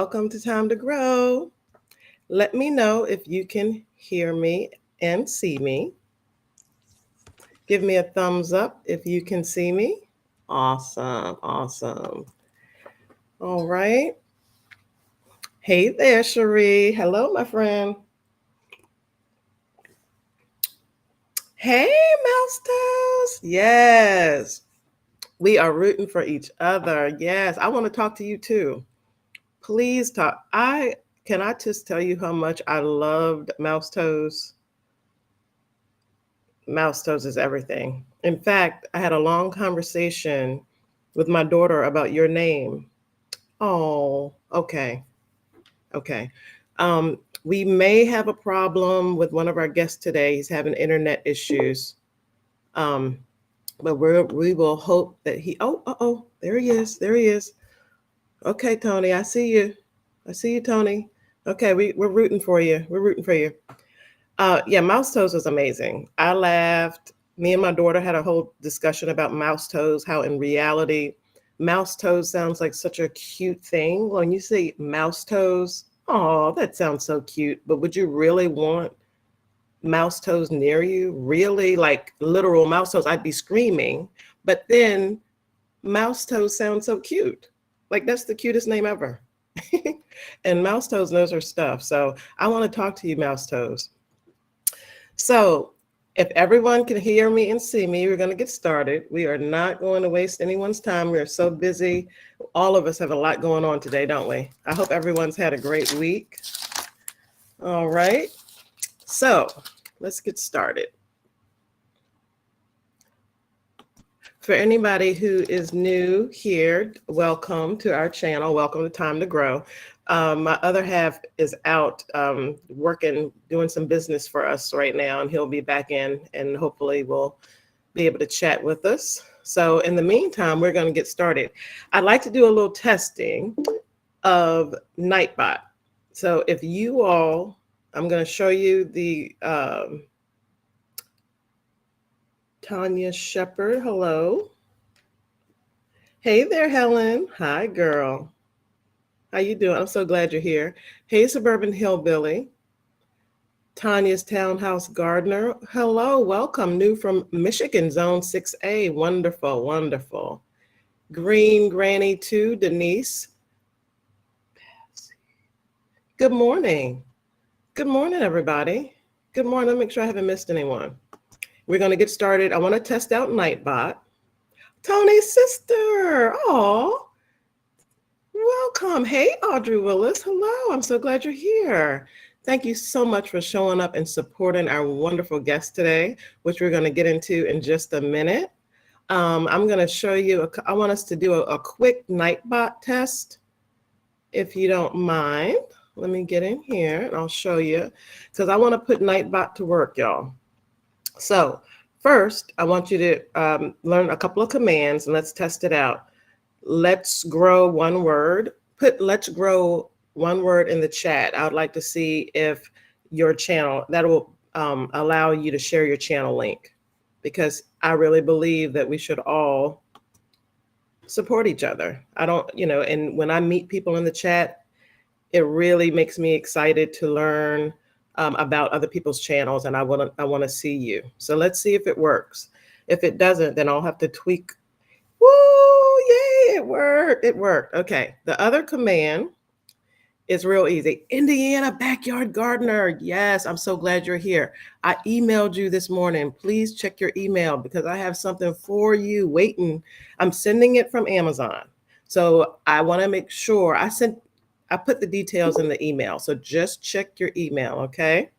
welcome to Time to Grow. Let me know if you can hear me and see me. Give me a thumbs up if you can see me. Awesome, awesome. All right. Hey there, Cherie. Hello, my friend. Hey, Mouse Toast. Yes. We are rooting for each other. Yes. I want to talk to you too. Please talk. Can I just tell you how much I loved Mouse Toast? Mouse Toast is everything. In fact, I had a long conversation with my daughter about your name. Oh, okay. Okay. We may have a problem with one of our guests today. He's having internet issues. Um, but we will hope that there he is. There he is. Okay, Tony, I see you. I see you, Tony. Okay, we're rooting for you. We're rooting for you. Yeah, Mouse Toes was amazing. I laughed. Me and my daughter had a whole discussion about mouse toes, how in reality, mouse toes sounds like such a cute thing. When you say mouse toes, oh, that sounds so cute. But would you really want mouse toes near you? Really, like literal mouse toes? I'd be screaming. But then mouse toes sound so cute. Like that's the cutest name ever. And mouse toes knows her stuff. So I want to talk to you, mouse toes. So if everyone can hear me and see me, we're going to get started. We are not going to waste anyone's time. We are so busy. All of us have a lot going on today, don't we? I hope everyone's had a great week. All right. So let's get started. For anybody who is new here, welcome to our channel. Welcome to Time to Grow. My other half is out working, doing some business for us right now, and he'll be back in and hopefully we'll be able to chat with us. So in the meantime, we're going to get started. I'd like to do a little testing of Nightbot. So if you all, I'm going to show you the Tanya Shepard. Hello. Hey there, Helen. Hi, girl. How you doing? I'm so glad you're here. Hey, Suburban Hillbilly. Tanya's Townhouse Gardener. Hello, welcome. New from Michigan, Zone 6A. Wonderful, wonderful. Green Granny 2, Denise. Good morning. Good morning, everybody. Good morning. Let me make sure I haven't missed anyone. We're going to get started. I want to test out Nightbot. Tony's sister. Oh, welcome. Hey, Audrey Willis. Hello. I'm so glad you're here. Thank you so much for showing up and supporting our wonderful guest today, which we're going to get into in just a minute. I'm going to show you, I want us to do a quick Nightbot test, if you don't mind. Let me get in here and I'll show you, because I want to put Nightbot to work, y'all. So first, I want you to learn a couple of commands and let's test it out. Let's grow one word. Put let's grow one word in the chat. I would like to see if your channel, that will allow you to share your channel link, because I really believe that we should all support each other. I don't, and when I meet people in the chat, it really makes me excited to learn about other people's channels, and I want to see you. So let's see if it works. If it doesn't, then I'll have to tweak. Woo! Yay! It worked. It worked. Okay. The other command is real easy. Indiana Backyard Gardener. Yes, I'm so glad you're here. I emailed you this morning. Please check your email because I have something for you waiting. I'm sending it from Amazon. So I want to make sure I put the details in the email. So just check your email, okay?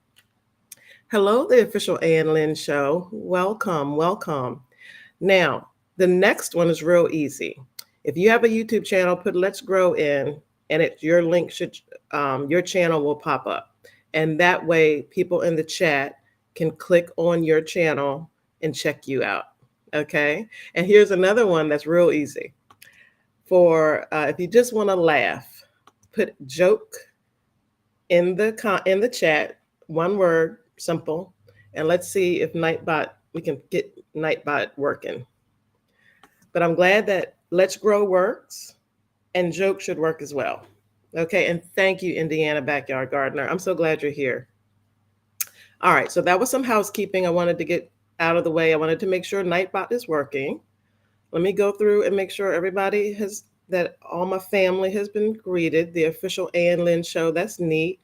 Hello, the official Ann Lynn Show. Welcome, welcome. Now, the next one is real easy. If you have a YouTube channel, put Let's Grow in, and your link should, your channel will pop up. And that way, people in the chat can click on your channel and check you out, okay? And here's another one that's real easy. For if you just want to laugh, put joke in the chat, one word, simple, and let's see if we can get Nightbot working. But I'm glad that Let's Grow works, and joke should work as well. Okay, and thank you, Indiana Backyard Gardener. I'm so glad you're here. All right, so that was some housekeeping I wanted to get out of the way. I wanted to make sure Nightbot is working. Let me go through and make sure everybody that all my family has been greeted. The official Ann Lynn show. That's neat.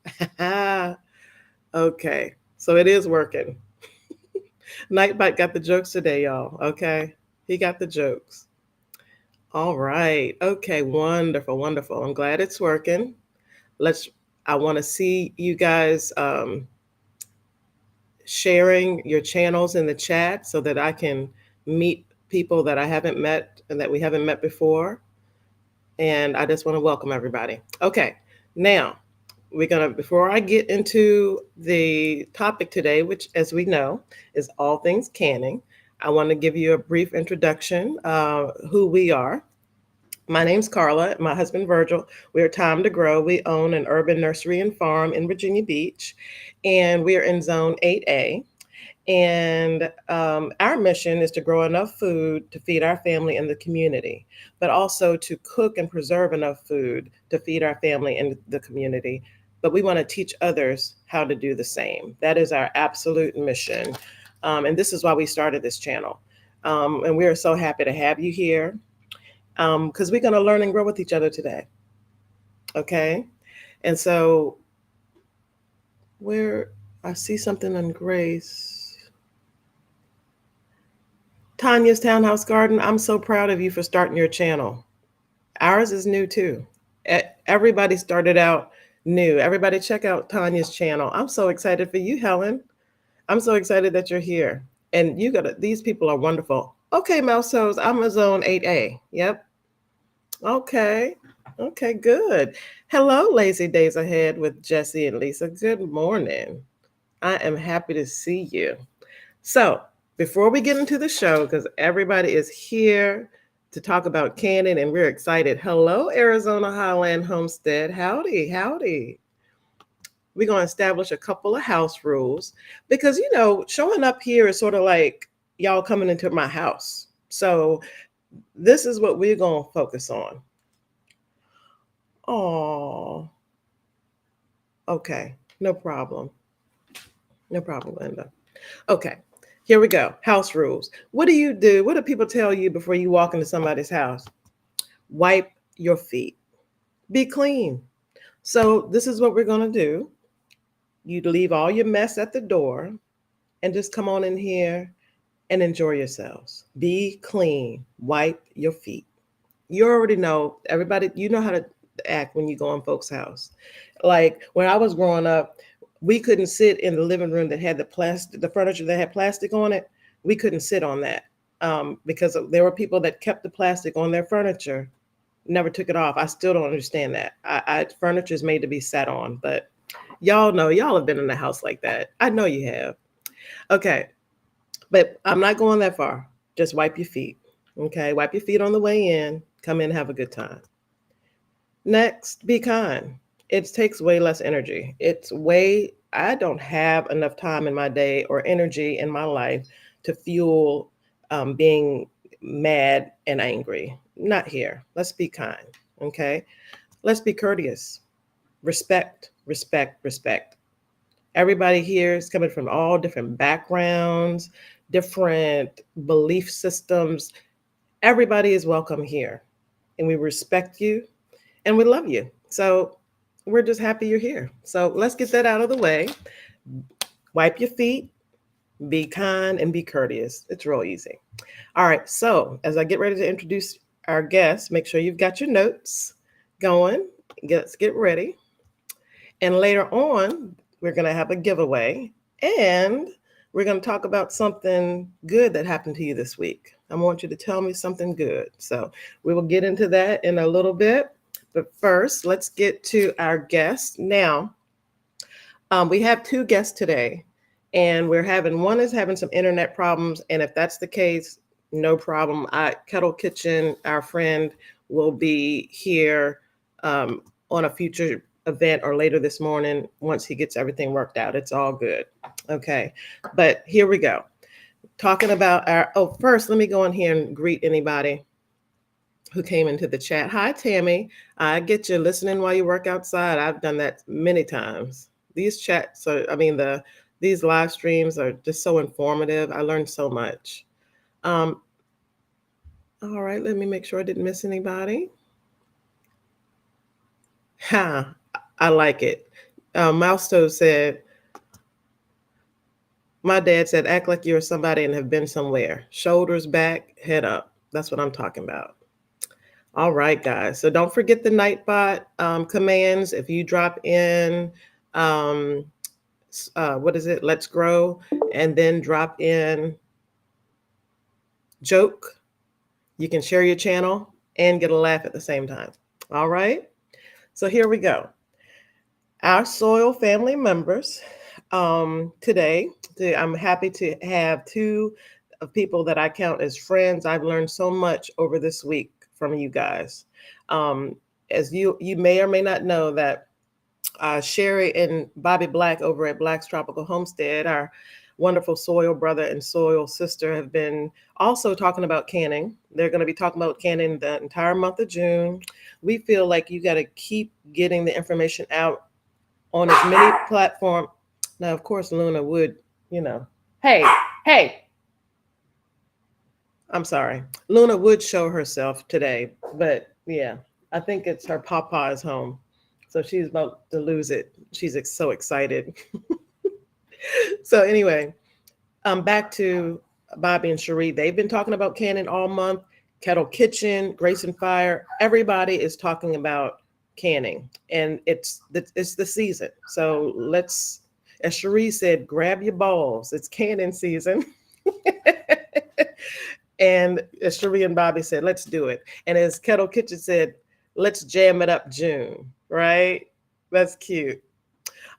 Okay, so it is working. Nightbot got the jokes today, y'all. Okay, he got the jokes. All right. Okay, wonderful, wonderful. I'm glad it's working. I want to see you guys sharing your channels in the chat so that I can meet people that I haven't met and that we haven't met before. And I just want to welcome everybody. Okay, now before I get into the topic today, which as we know is all things canning, I want to give you a brief introduction who we are. My name's Carla, my husband Virgil. We are Time to Grow. We own an urban nursery and farm in Virginia Beach, and we are in Zone 8A. And our mission is to grow enough food to feed our family and the community, but also to cook and preserve enough food to feed our family and the community. But we want to teach others how to do the same. That is our absolute mission. And this is why we started this channel. And we are so happy to have you here because we're going to learn and grow with each other today. Okay. And so I see something on Grace. Tanya's Townhouse Garden, I'm so proud of you for starting your channel. Ours is new too. Everybody started out new. Everybody check out Tanya's channel. I'm so excited for you, Helen. I'm so excited that you're here. And these people are wonderful. Okay, Mouse Toes, I'm a Zone 8A. Yep. Okay. Okay, good. Hello, Lazy Days Ahead with Jesse and Lisa. Good morning. I am happy to see you. So, before we get into the show, because everybody is here to talk about canning and we're excited. Hello, Arizona Highland Homestead. Howdy, howdy. We're going to establish a couple of house rules because, showing up here is sort of like y'all coming into my house. So this is what we're going to focus on. Oh, okay. No problem. No problem, Linda. Okay. Here we go. House rules. What do you do? What do people tell you before you walk into somebody's house? Wipe your feet. Be clean. So this is what we're going to do. You leave all your mess at the door and just come on in here and enjoy yourselves. Be clean. Wipe your feet. You already know, everybody, you know how to act when you go in folks' house. Like when I was growing up, we couldn't sit in the living room that had the furniture that had plastic on it. We couldn't sit on that because there were people that kept the plastic on their furniture, never took it off. I still don't understand that. Furniture is made to be sat on, but y'all have been in a house like that. I know you have. Okay, but I'm not going that far. Just wipe your feet. Okay, wipe your feet on the way in. Come in, have a good time. Next, be kind. It takes way less energy. I don't have enough time in my day or energy in my life to fuel being mad and angry. Not here. Let's be kind, okay? Let's be courteous. Respect, respect, respect. Everybody here is coming from all different backgrounds, different belief systems. Everybody is welcome here, and we respect you and we love you. So we're just happy you're here. So let's get that out of the way. Wipe your feet, be kind, and be courteous. It's real easy. All right. So as I get ready to introduce our guests, make sure you've got your notes going. Let's get ready. And later on, we're going to have a giveaway. And we're going to talk about something good that happened to you this week. I want you to tell me something good. So we will get into that in a little bit. But first, let's get to our guests. Now, we have two guests today, and one is having some internet problems. And if that's the case, no problem. Kettle Kitchen, our friend, will be here on a future event or later this morning once he gets everything worked out. It's all good. Okay. But here we go. Talking about first, let me go in here and greet anybody. who came into the chat. Hi, Tammy. I get you listening while you work outside. I've done that many times. These chats are, these live streams are just so informative. I learned so much. All right, let me make sure I didn't miss anybody. Ha, I like it. Mousetoad said, my dad said, act like you're somebody and have been somewhere. Shoulders back, head up. That's what I'm talking about. All right, guys. So don't forget the Nightbot commands. If you drop in, what is it? Let's grow, and then drop in joke. You can share your channel and get a laugh at the same time. All right. So here we go. Our soil family members. Today, I'm happy to have two people that I count as friends. I've learned so much over this week from you guys. As you may or may not know that Sherry and Bobby Black over at Black's Tropical Homestead, our wonderful soil brother and soil sister, have been also talking about canning. They're going to be talking about canning the entire month of June. We feel like you got to keep getting the information out on as many platforms. Now, of course, Luna would, hey, I'm sorry. Luna would show herself today, but yeah, I think it's her papa is home. So she's about to lose it. She's so excited. So anyway, back to Bobby and Cherie. They've been talking about canning all month. Kettle Kitchen, Grace and Fire. Everybody is talking about canning, and it's the season. So let's, as Cherie said, grab your balls. It's canning season. And as Cherie and Bobby said, let's do it. And as Kettle Kitchen said, let's jam it up June, right? That's cute.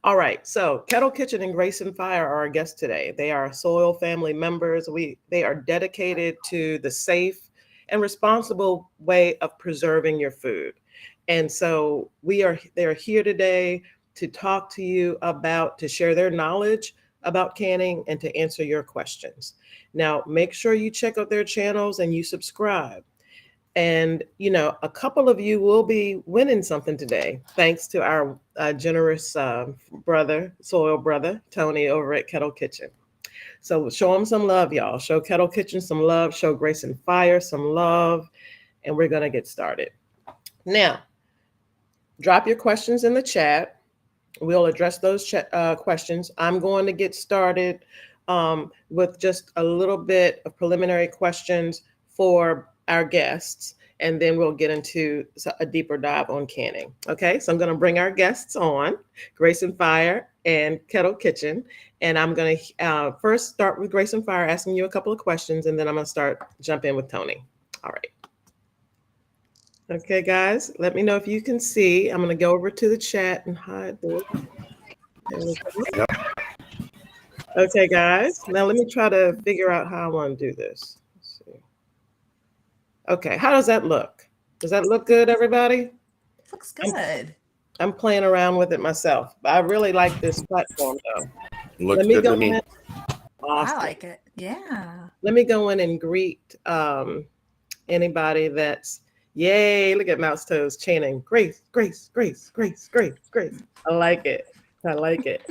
All right, so Kettle Kitchen and Grace and Fire are our guests today. They are soil family members. They are dedicated to the safe and responsible way of preserving your food. And so they're here today to talk to you about, to share their knowledge about canning and to answer your questions. Now, make sure you check out their channels and you subscribe. And, a couple of you will be winning something today, thanks to our generous soil brother, Tony, over at Kettle Kitchen. So show them some love, y'all. Show Kettle Kitchen some love. Show Grace and Fire some love. And we're going to get started. Now, drop your questions in the chat. We'll address those questions. I'm going to get started with just a little bit of preliminary questions for our guests, and then we'll get into a deeper dive on canning. Okay, so I'm going to bring our guests on, Grace and Fire and Kettle Kitchen, and I'm going to first start with Grace and Fire, asking you a couple of questions, and then I'm going to jump in with Tony. All right. Okay, guys, let me know if you can see. I'm going to go over to the chat and hide this. Okay, guys, now let me try to figure out how I want to do this. Let's see. Okay, how does that look? Does that look good, everybody? Looks good. I'm playing around with it myself. I really like this platform, though. Looks good to me. Awesome. I like it. Yeah. Let me go in and greet anybody that's, yay, look at Mouse Toes chanting, Grace, Grace, Grace, Grace, Grace, Grace. I like it. I like it.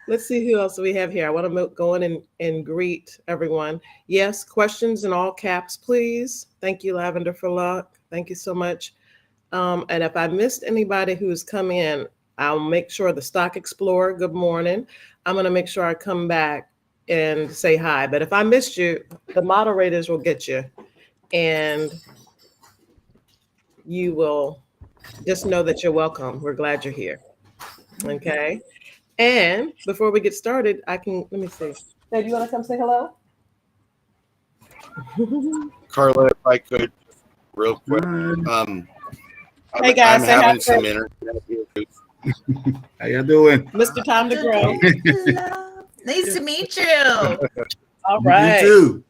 Let's see who else we have here. I want to go in and greet everyone. Yes, questions in all caps, please. Thank you, Lavender for Luck. Thank you so much. And if I missed anybody who's come in, I'll make sure the Stock Explorer, good morning. I'm going to make sure I come back and say hi. But if I missed you, the moderators will get you. And you will just know that you're welcome. We're glad you're here. Okay. And before we get started, let me see. Dad, you want to come say hello? Carla, if I could, real quick. Hey guys, I'm having some internet issues. How you doing? Mr. Time to Grow. Hello. Nice to meet you. All right. You too.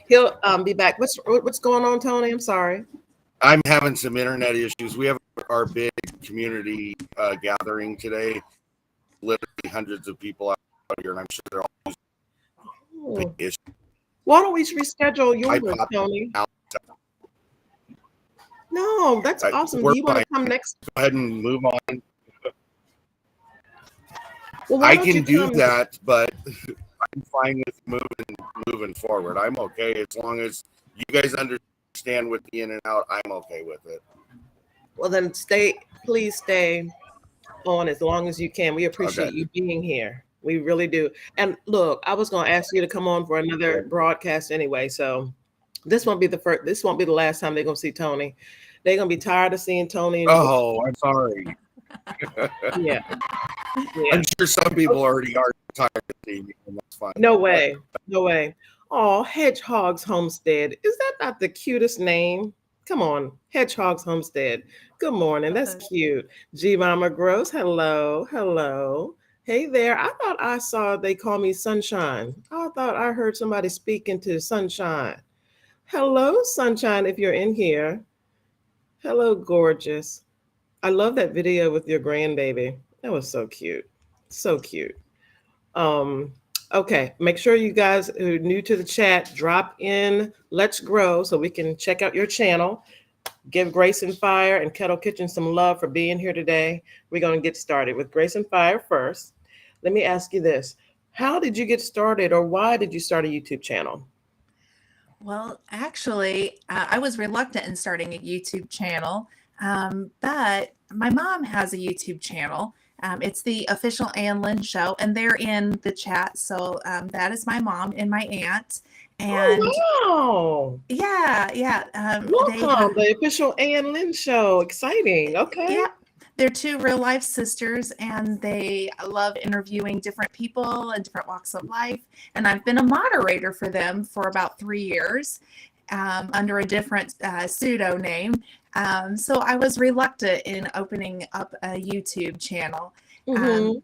He'll be back. What's going on, Tony? I'm sorry. I'm having some internet issues. We have our big community gathering today. Literally hundreds of people out here, and I'm sure they're all big issues. Why don't we reschedule yours, Tony? No, that's awesome. We're Do you want to fine. come next? Go ahead and move on. Well, why I don't can you do come? that, but I'm fine with moving forward. I'm okay as long as you guys understand with the in and out. I'm okay with it. Well, then please stay on as long as you can. We appreciate Okay. you being here. We really do. And look, I was going to ask you to come on for another broadcast anyway. So this won't be the first. This won't be the last time they're going to see Tony. They're going to be tired of seeing Tony. Oh, I'm sorry. Yeah. I'm sure some people already are tired of seeing me, and that's fine. No way. No way. Oh, Hedgehog's Homestead. Is that not the cutest name? Come on, Hedgehog's Homestead. Good morning. That's cute. G Mama Gross. Hello. Hello. Hey there. I thought I saw they call me Sunshine. I thought I heard somebody speak into Sunshine. Hello, Sunshine, if you're in here. Hello, gorgeous. I love that video with your grandbaby. That was so cute. So cute. Okay, make sure you guys who are new to the chat, drop in Let's Grow so we can check out your channel. Give Grace and Fire and Kettle Kitchen some love for being here today. We're going to get started with Grace and Fire first. Let me ask you this. How did you get started, or why did you start a YouTube channel? Well, actually, I was reluctant in starting a YouTube channel, but my mom has a YouTube channel. It's the official Ann Lynn Show, and they're in the chat. So that is my mom and my aunt. And oh, wow. Yeah. Welcome, the official Ann Lynn Show. Exciting. Okay. Yeah. They're two real life sisters, and they love interviewing different people and different walks of life. And I've been a moderator for them for about 3 years under a different pseudo name. So I was reluctant in opening up a YouTube channel. Mm-hmm.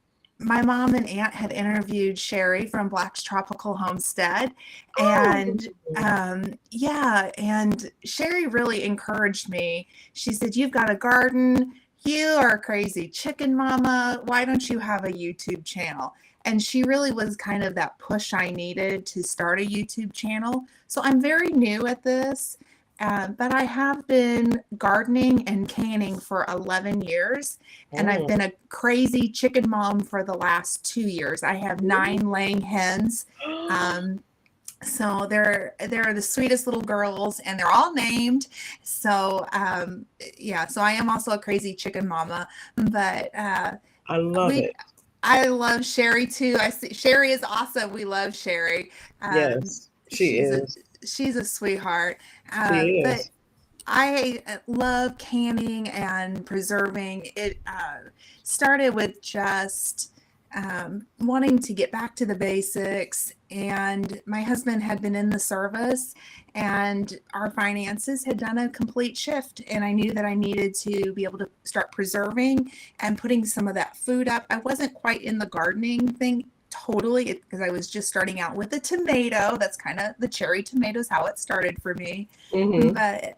My mom and aunt had interviewed Sherry from Black's Tropical Homestead. And and Sherry really encouraged me. She said, "You've got a garden. You are a crazy chicken mama. Why don't you have a YouTube channel?" And she really was kind of that push I needed to start a YouTube channel. So I'm very new at this, but I have been gardening and canning for 11 years. And I've been a crazy chicken mom for the last 2 years. I have 9 laying hens. So they're the sweetest little girls, and they're all named. So so I am also a crazy chicken mama, but I love it. I love Sherry too. Sherry is awesome. We love Sherry. Yes, she's a sweetheart. She is. But I love canning and preserving. It started with just wanting to get back to the basics, and my husband had been in the service, and our finances had done a complete shift, and I knew that I needed to be able to start preserving and putting some of that food up. I wasn't quite in the gardening thing totally because I was just starting out with a tomato. That's kind of the cherry tomatoes, how it started for me. Mm-hmm. But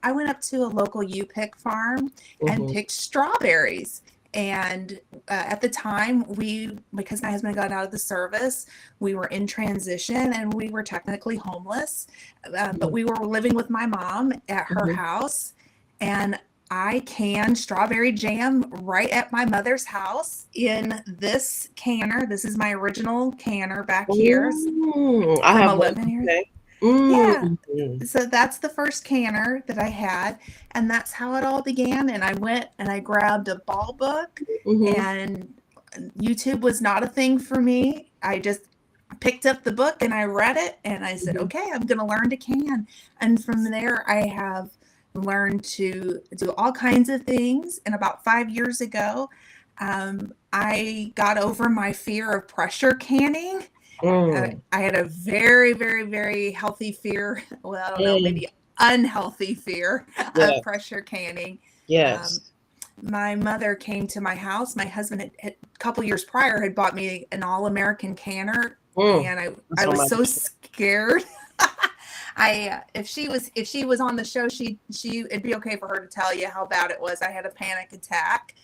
I went up to a local U-Pick farm and picked strawberries. And at the time, because my husband got out of the service, we were in transition and we were technically homeless, but we were living with my mom at her house, and I canned strawberry jam right at my mother's house in this canner. This is my original canner back here. I have 11 years. Okay. Yeah. So that's the first canner that I had, and that's how it all began. And I went and I grabbed a ball book, and YouTube was not a thing for me. I just picked up the book and I read it, and I said, okay, I'm going to learn to can. And from there, I have learned to do all kinds of things. And about 5 years ago, I got over my fear of pressure canning. I had a very, very, very healthy fear. Well, I don't know, maybe unhealthy fear of pressure canning. Yes. My mother came to my house. My husband had a couple years prior had bought me an all-American canner, and I was so scared. If she was on the show, it'd be okay for her to tell you how bad it was. I had a panic attack.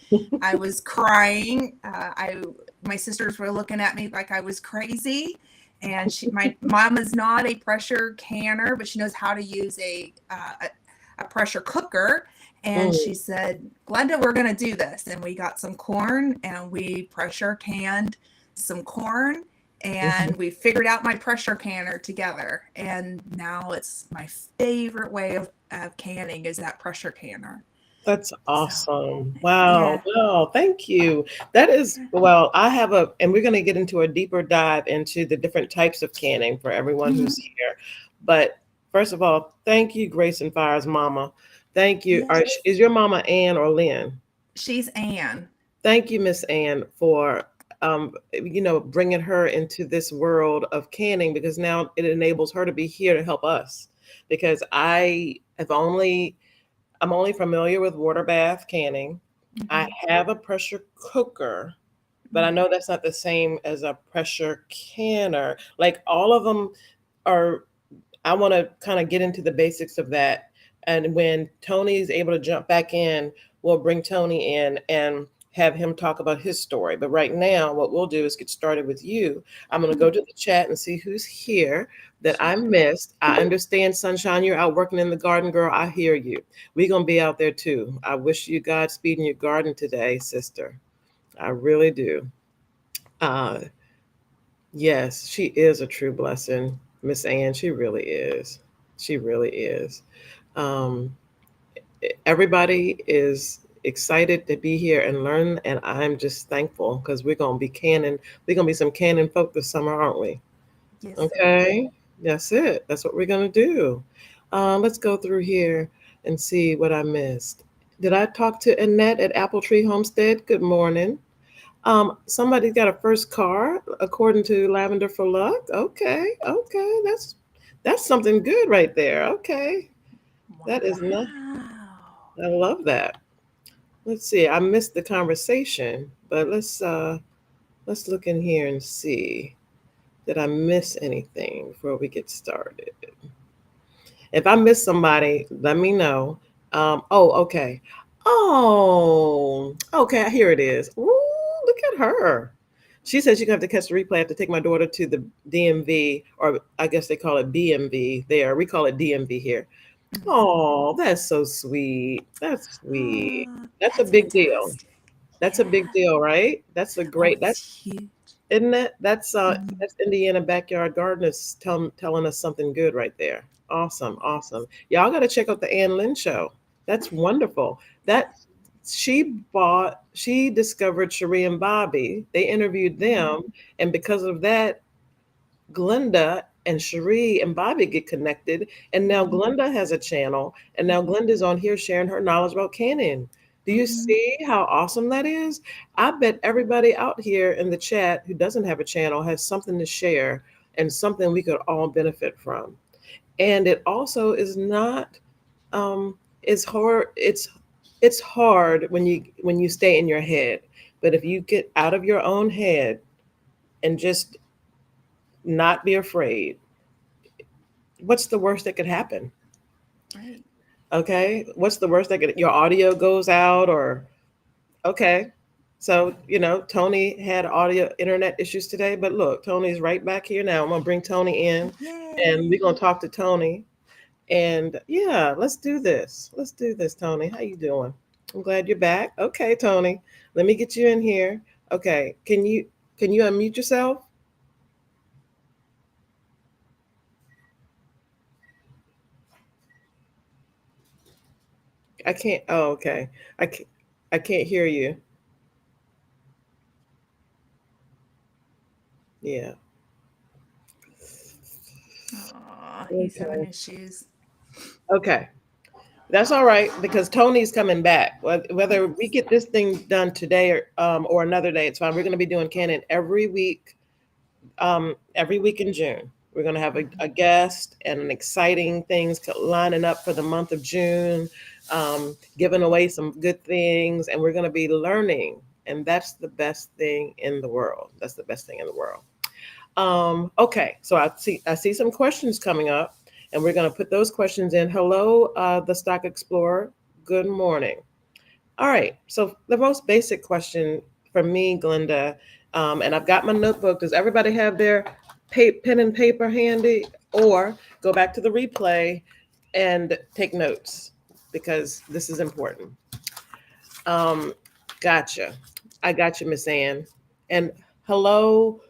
I was crying. My sisters were looking at me like I was crazy. And my mom is not a pressure canner, but she knows how to use a a pressure cooker. And she said, Glenda, we're going to do this. And we got some corn and we pressure canned some corn and we figured out my pressure canner together. And now it's my favorite way of canning is that pressure canner. That's So, awesome. Wow. yeah. Wow. Thank you. That is, well, and we're going to get into a deeper dive into the different types of canning for everyone who's here. But first of all, thank you, Grace and Fire's mama. Thank you. Yes. Is your mama Ann or Lynn? She's Ann. Thank you, Miss Ann, for bringing her into this world of canning, because now it enables her to be here to help us. Because I'm only familiar with water bath canning. I have a pressure cooker, but I know that's not the same as a pressure canner. Like all of them are. I want to kind of get into the basics of that. And when Tony is able to jump back in, we'll bring Tony in and have him talk about his story. But right now, what we'll do is get started with you. I'm going to go to the chat and see who's here that I missed. I understand, Sunshine, you're out working in the garden, girl. I hear you. We're going to be out there too. I wish you Godspeed in your garden today, sister. I really do. Yes, she is a true blessing, Miss Ann. She really is. She really is. Everybody is excited to be here and learn, and I'm just thankful because we're gonna be some canning folk this summer, aren't we? Yes. Okay, that's it. That's what we're gonna do. Let's go through here and see what I missed. Did I talk to Annette at Apple Tree Homestead? Good morning. Somebody got a first car according to Lavender for Luck. Okay, that's something good right there. Okay. That is not. I love that. Let's see. I missed the conversation, but let's look in here and see. Did I miss anything before we get started? If I miss somebody, let me know. Okay. Oh, okay. Here it is. Ooh, look at her. She said she's going to have to catch the replay. I have to take my daughter to the DMV, or I guess they call it BMV there. We call it DMV here. Oh, that's so sweet. That's sweet. That's a big deal. That's a big deal, right? That's a great. That's huge. Isn't it? That's Indiana Backyard Gardeners telling us something good right there. Awesome. Y'all got to check out the Ann Lynn show. That's wonderful. She discovered Cherie and Bobby. They interviewed them, and because of that, Glenda and Cherie and Bobby get connected, and now Glenda has a channel, and now Glenda's on here sharing her knowledge about canning. Do you see how awesome that is? I bet everybody out here in the chat who doesn't have a channel has something to share and something we could all benefit from. And it also is not, it's hard. It's hard when you stay in your head, but if you get out of your own head and just not be afraid, what's the worst that could happen? Right. Okay. What's the worst your audio goes out okay. So, Tony had audio internet issues today, but look, Tony's right back here now. I'm going to bring Tony in. Yay. And we're going to talk to Tony. And yeah, let's do this. Let's do this, Tony. How you doing? I'm glad you're back. Okay, Tony, let me get you in here. Okay. Can you unmute yourself? I can't. Oh, okay. I can't hear you. Yeah. He's having issues. Okay. That's all right, because Tony's coming back. Whether we get this thing done today or another day, it's fine. We're going to be doing canning every week in June. We're going to have a guest and an exciting things lining up for the month of June, giving away some good things, and we're going to be learning. And that's the best thing in the world. That's the best thing in the world. Okay, so I see some questions coming up, and we're going to put those questions in. Hello, the Stock Explorer. Good morning. All right, so the most basic question for me, Glenda, and I've got my notebook. Does everybody have their pen and paper handy, or go back to the replay and take notes? because this is important. Gotcha. I got you, Miss Ann. And hello,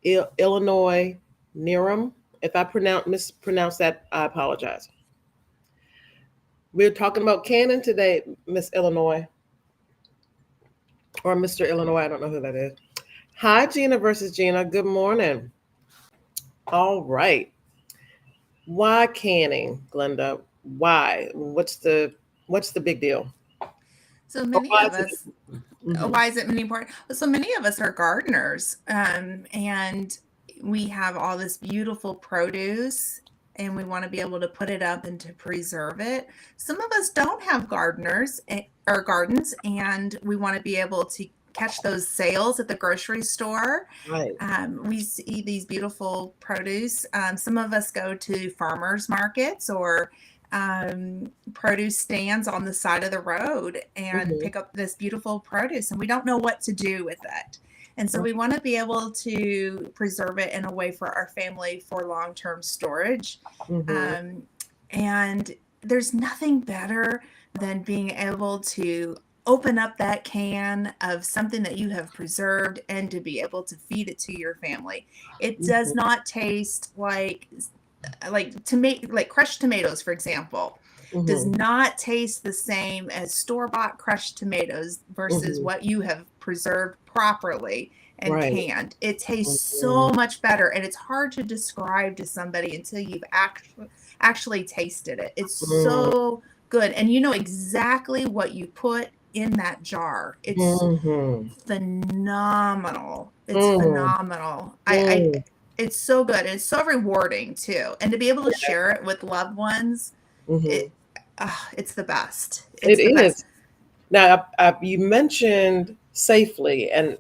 Illinois Niram. If I mispronounce that, I apologize. We're talking about canning today, Miss Illinois. Or Mr. Illinois, I don't know who that is. Hi, Gina versus Gina. Good morning. All right. Why canning, Glenda? Why? What's the big deal? So many why of is it- us, Mhm. why is it many important? So many of us are gardeners, and we have all this beautiful produce, and we want to be able to put it up and to preserve it. Some of us don't have gardeners or gardens, and we want to be able to catch those sales at the grocery store. Right. We see these beautiful produce. Some of us go to farmers markets or produce stands on the side of the road and Mhm. pick up this beautiful produce, and we don't know what to do with it. And so we want to be able to preserve it in a way for our family for long-term storage. Mhm. And there's nothing better than being able to open up that can of something that you have preserved and to be able to feed it to your family. It does Mhm. not taste like crushed tomatoes, for example, does Mhm. not taste the same as store-bought crushed tomatoes versus Mhm. what you have preserved properly and Right. canned. It tastes so Mhm. much better, and it's hard to describe to somebody until you've actually tasted it. It's so good, and you know exactly what you put in that jar. It's Mhm. phenomenal. It's Mhm. phenomenal. Mhm. It's so good. And it's so rewarding too. And to be able to Yeah. share it with loved ones, Mhm. it's the best. It It's the best. is. Now, you mentioned safely, and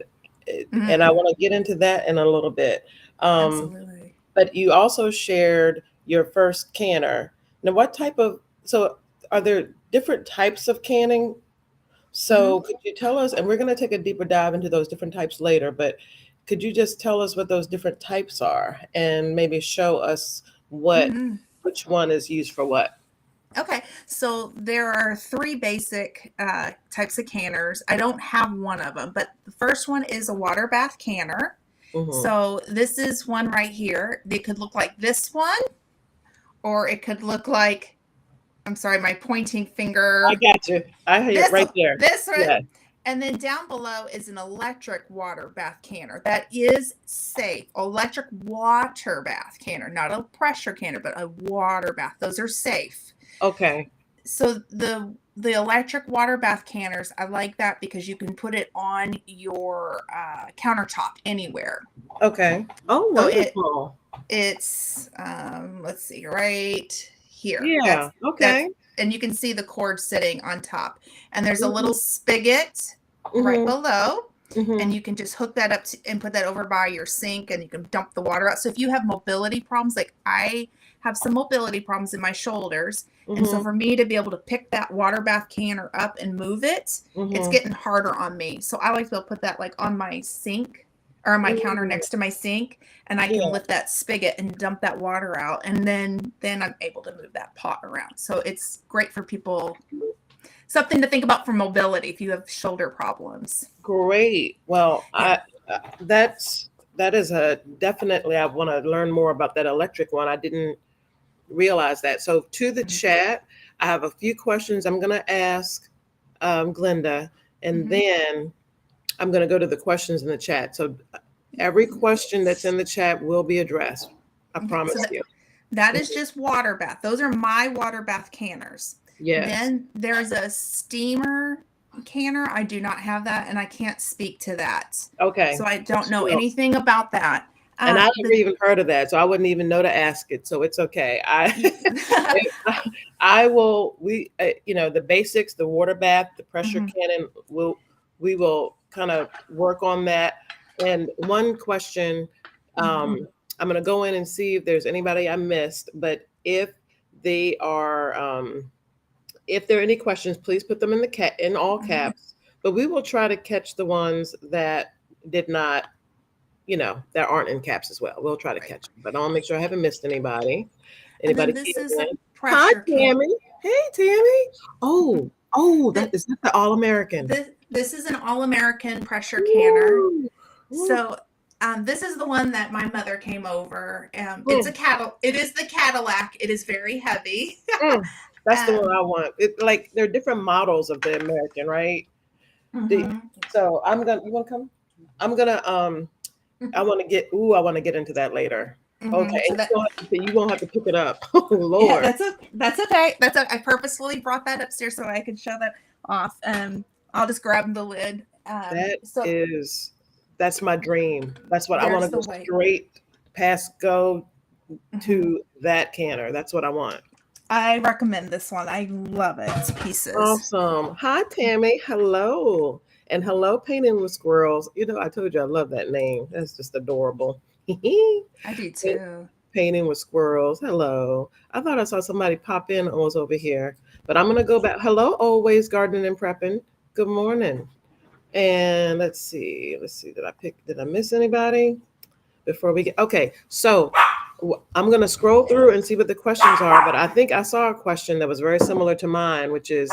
Mhm. I want to get into that in a little bit. Absolutely. But you also shared your first canner. Now, so are there different types of canning? So Mhm. could you tell us, and we're going to take a deeper dive into those different types later, but could you just tell us what those different types are and maybe show us Mhm. which one is used for what? Okay, so there are three basic types of canners. I don't have one of them, but the first one is a water bath canner. Mm-hmm. So this is one right here. They could look like this one, or it could look like, I'm sorry, my pointing I finger. got you. I hear it This right there. this one. Yeah. And then down below is an electric water bath canner that is safe. Electric water bath canner, not a pressure canner, but a water bath. Those are safe. Okay. So the electric water bath canners, I like that because you can put it on your countertop anywhere. Okay. Oh, So wonderful. it's let's see, right here. Yeah. That's Okay. and you can see the cord sitting on top. And there's a Mm-hmm. little spigot right Mm-hmm. below. Mm-hmm. And you can just hook that up and put that over by your sink, and you can dump the water out. So if you have mobility problems, like I have some mobility problems in my shoulders, and so Mm-hmm. for me to be able to pick that water bath canner up and move it, it's Mm-hmm. getting harder on me. So I like to be able to put that like on my sink or on my counter Mm-hmm. next to my sink, and I can Yeah. lift that spigot and dump that water out, and then I'm able to move that pot around. So it's great for people. Something to think about for mobility if you have shoulder problems. Great. Well, Yeah. that is a definitely. I want to learn more about that electric one. I didn't realize that. So to the Mhm. chat, I have a few questions I'm going to ask Glenda, and Mhm. then I'm going to go to the questions in the chat. So every question that's in the chat will be addressed. I Okay, promise so you. that is just water bath. Those are my water bath canners. Yes. Then there's a steamer canner. I do not have that, and I can't speak to that. Okay. So I don't know Well, anything about that. and I But never even heard of that, so I wouldn't even know to ask it. So it's okay. I will. The basics, the water bath, the pressure Mhm. cannon. We will kind of work on that. And one question, Mhm. I'm going to go in and see if there's anybody I missed. But they are, if there are any questions, please put them in all Mhm. caps. But we will try to catch the ones that did not, that aren't in caps as well. We'll try to Right. catch them. But I'll make sure I haven't missed anybody. And then Anybody this keying is a in? Hi, pressure can. Tammy. Hey, Tammy. Oh, that is that the All American. This is an All-American pressure canner. Ooh. So this is the one that my mother came over. It's It is the Cadillac. It is very heavy. That's the one I want. It like there are different models of the American, right? So you want to come? I'm gonna I want to get into that later. Okay, So you won't have to pick it up. Oh Lord. Yeah, that's okay. I purposefully brought that upstairs so I could show that off. I'll just grab the lid. That's my dream. That's what I want to go way. straight past go to that canner. That's what I want. I recommend this one. I love it. Pieces. Awesome. Hi, Tammy. Hello. And hello, Painting with Squirrels. You know, I told you I love that name. That's just adorable. I do too. Painting with Squirrels. Hello. I thought I saw somebody pop in almost over here, but I'm going to go back. Hello, Always Gardening and Prepping. Good morning. And let's see. Did I miss anybody before we get, okay. So I'm going to scroll through and see what the questions are, but I think I saw a question that was very similar to mine, which is,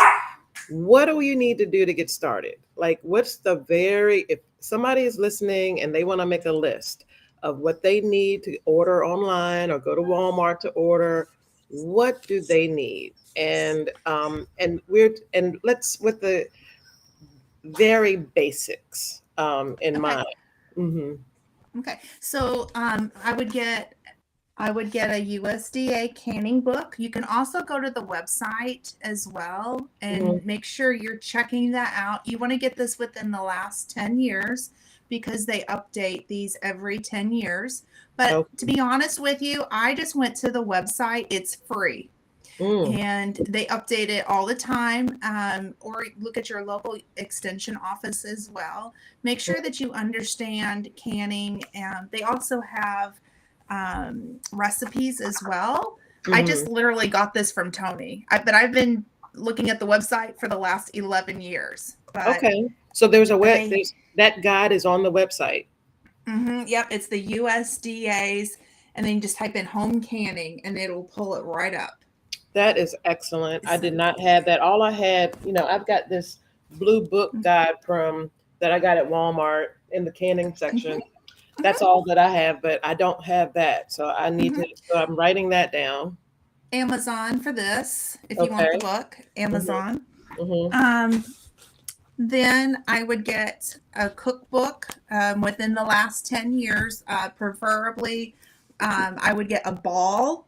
what do you need to do to get started? Like, if somebody is listening and they want to make a list of what they need to order online or go to Walmart to order, what do they need? And let's with the very basics in mind. Mm-hmm. Okay, so I would get a USDA canning book. You can also go to the website as well and make sure you're checking that out. You want to get this within the last 10 years because they update these every 10 years. But to be honest with you, I just went to the website. It's free. And they update it all the time, or look at your local extension office as well. Make sure that you understand canning, and they also have recipes as well. I just literally got this from Tony, but I've been looking at the website for the last 11 years. Okay, so there's that guide is on the website. Yep, it's the USDA's, and then you just type in home canning, and it'll pull it right up. That is excellent. I did not have that. All I had, I've got this blue book guide that I got at Walmart in the canning section. That's all that I have, but I don't have that. So I need to, so I'm writing that down. Amazon for this, if you want the book, Amazon. Then I would get a cookbook within the last 10 years, preferably. I would get a ball.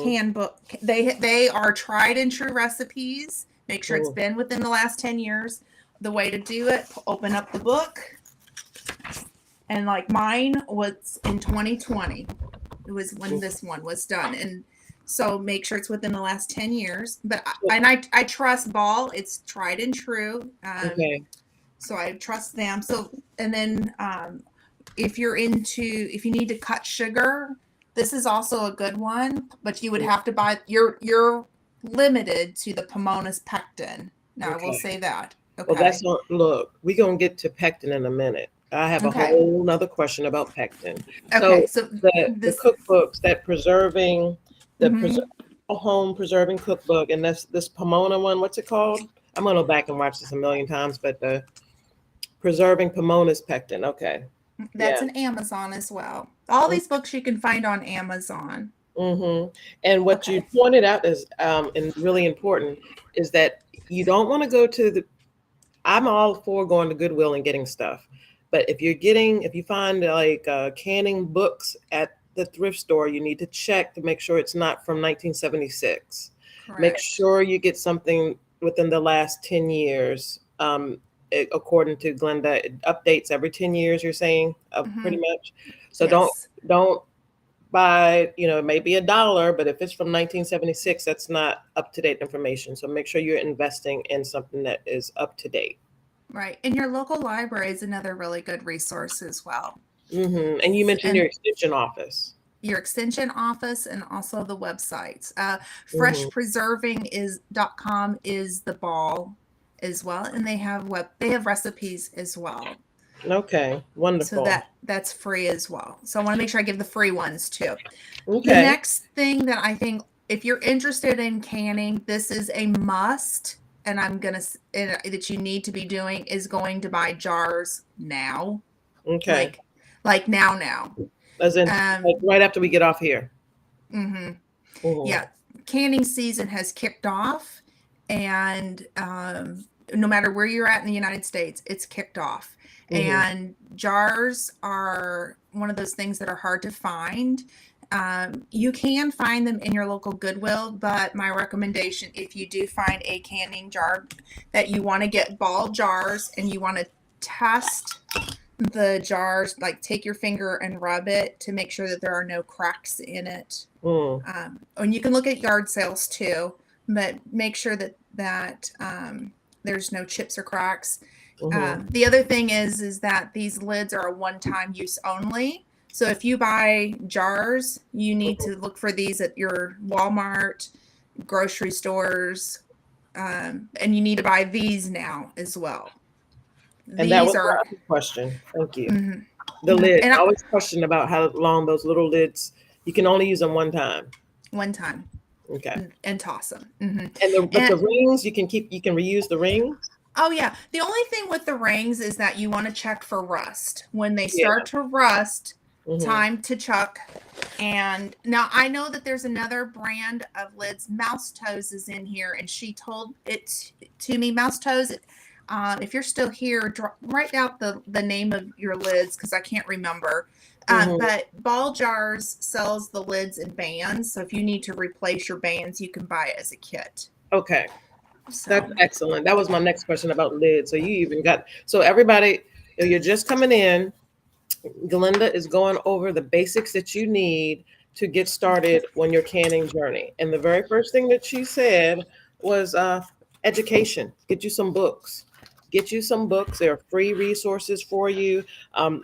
Can book. They are tried and true recipes. Make sure it's been within the last 10 years. The way to do it, open up the book, and like mine was in 2020. It was when this one was done, and so make sure it's within the last 10 years. But I trust Ball. It's tried and true. So I trust them. So and then if you need to cut sugar. This is also a good one, but you would have to buy. You're limited to the Pomona's pectin. Now I will say that. Okay. Well, look. We're gonna get to pectin in a minute. I have a whole nother question about pectin. Okay, so the cookbooks that home preserving cookbook, and this Pomona one. What's it called? I'm gonna go back and watch this a million times, but the preserving Pomona's pectin. Okay. That's an Amazon as well. All these books you can find on Amazon. And what you pointed out is, and really important, is that you don't want to go to I'm all for going to Goodwill and getting stuff. But if you find like canning books at the thrift store, you need to check to make sure it's not from 1976. Correct. Make sure you get something within the last 10 years. According to Glenda, it updates every 10 years, you're saying, pretty much. So don't buy, it may be $1, but if it's from 1976, that's not up-to-date information. So make sure you're investing in something that is up to date. Right. And your local library is another really good resource as well. And you mentioned your extension office. Your extension office and also the websites. Freshpreserving.com is the Ball as well, and they have recipes as well. Okay, wonderful. So that's free as well. So I want to make sure I give the free ones too. Okay. The next thing that I think if you're interested in canning, this is a must. And that you need to be doing is going to buy jars now. Okay. Like now. As in, like right after we get off here. Mm-hmm. Mhm. Yeah. Canning season has kicked off, and no matter where you're at in the United States, it's kicked off. Mhm. And jars are one of those things that are hard to find. You can find them in your local Goodwill, but my recommendation, if you do find a canning jar, that you want to get ball jars and you want to test the jars, like take your finger and rub it to make sure that there are no cracks in it. And you can look at yard sales too, but make sure that there's no chips or cracks. The other thing is that these lids are a one-time use only. So if you buy jars, you need to look for these at your Walmart, grocery stores, and you need to buy these now as well. And that was my other question. Thank you. Mm-hmm. The lid. And I always question about how long those little lids. You can only use them one time. One time. Okay. And toss them. Mm-hmm. But the rings you can keep. You can reuse the rings. Oh yeah. The only thing with the rings is that you want to check for rust. When they start to rust, time to chuck. And now I know that there's another brand of lids. Mouse Toes is in here, and she told it to me. Mouse Toes. If you're still here, write out the name of your lids because I can't remember. But Ball Jars sells the lids in bands. So if you need to replace your bands, you can buy it as a kit. Okay. So. That's excellent. That was my next question about lids. So you even so everybody, if you're just coming in, Glenda is going over the basics that you need to get started on your canning journey. And the very first thing that she said was education. Get you some books. Get you some books. There are free resources for you.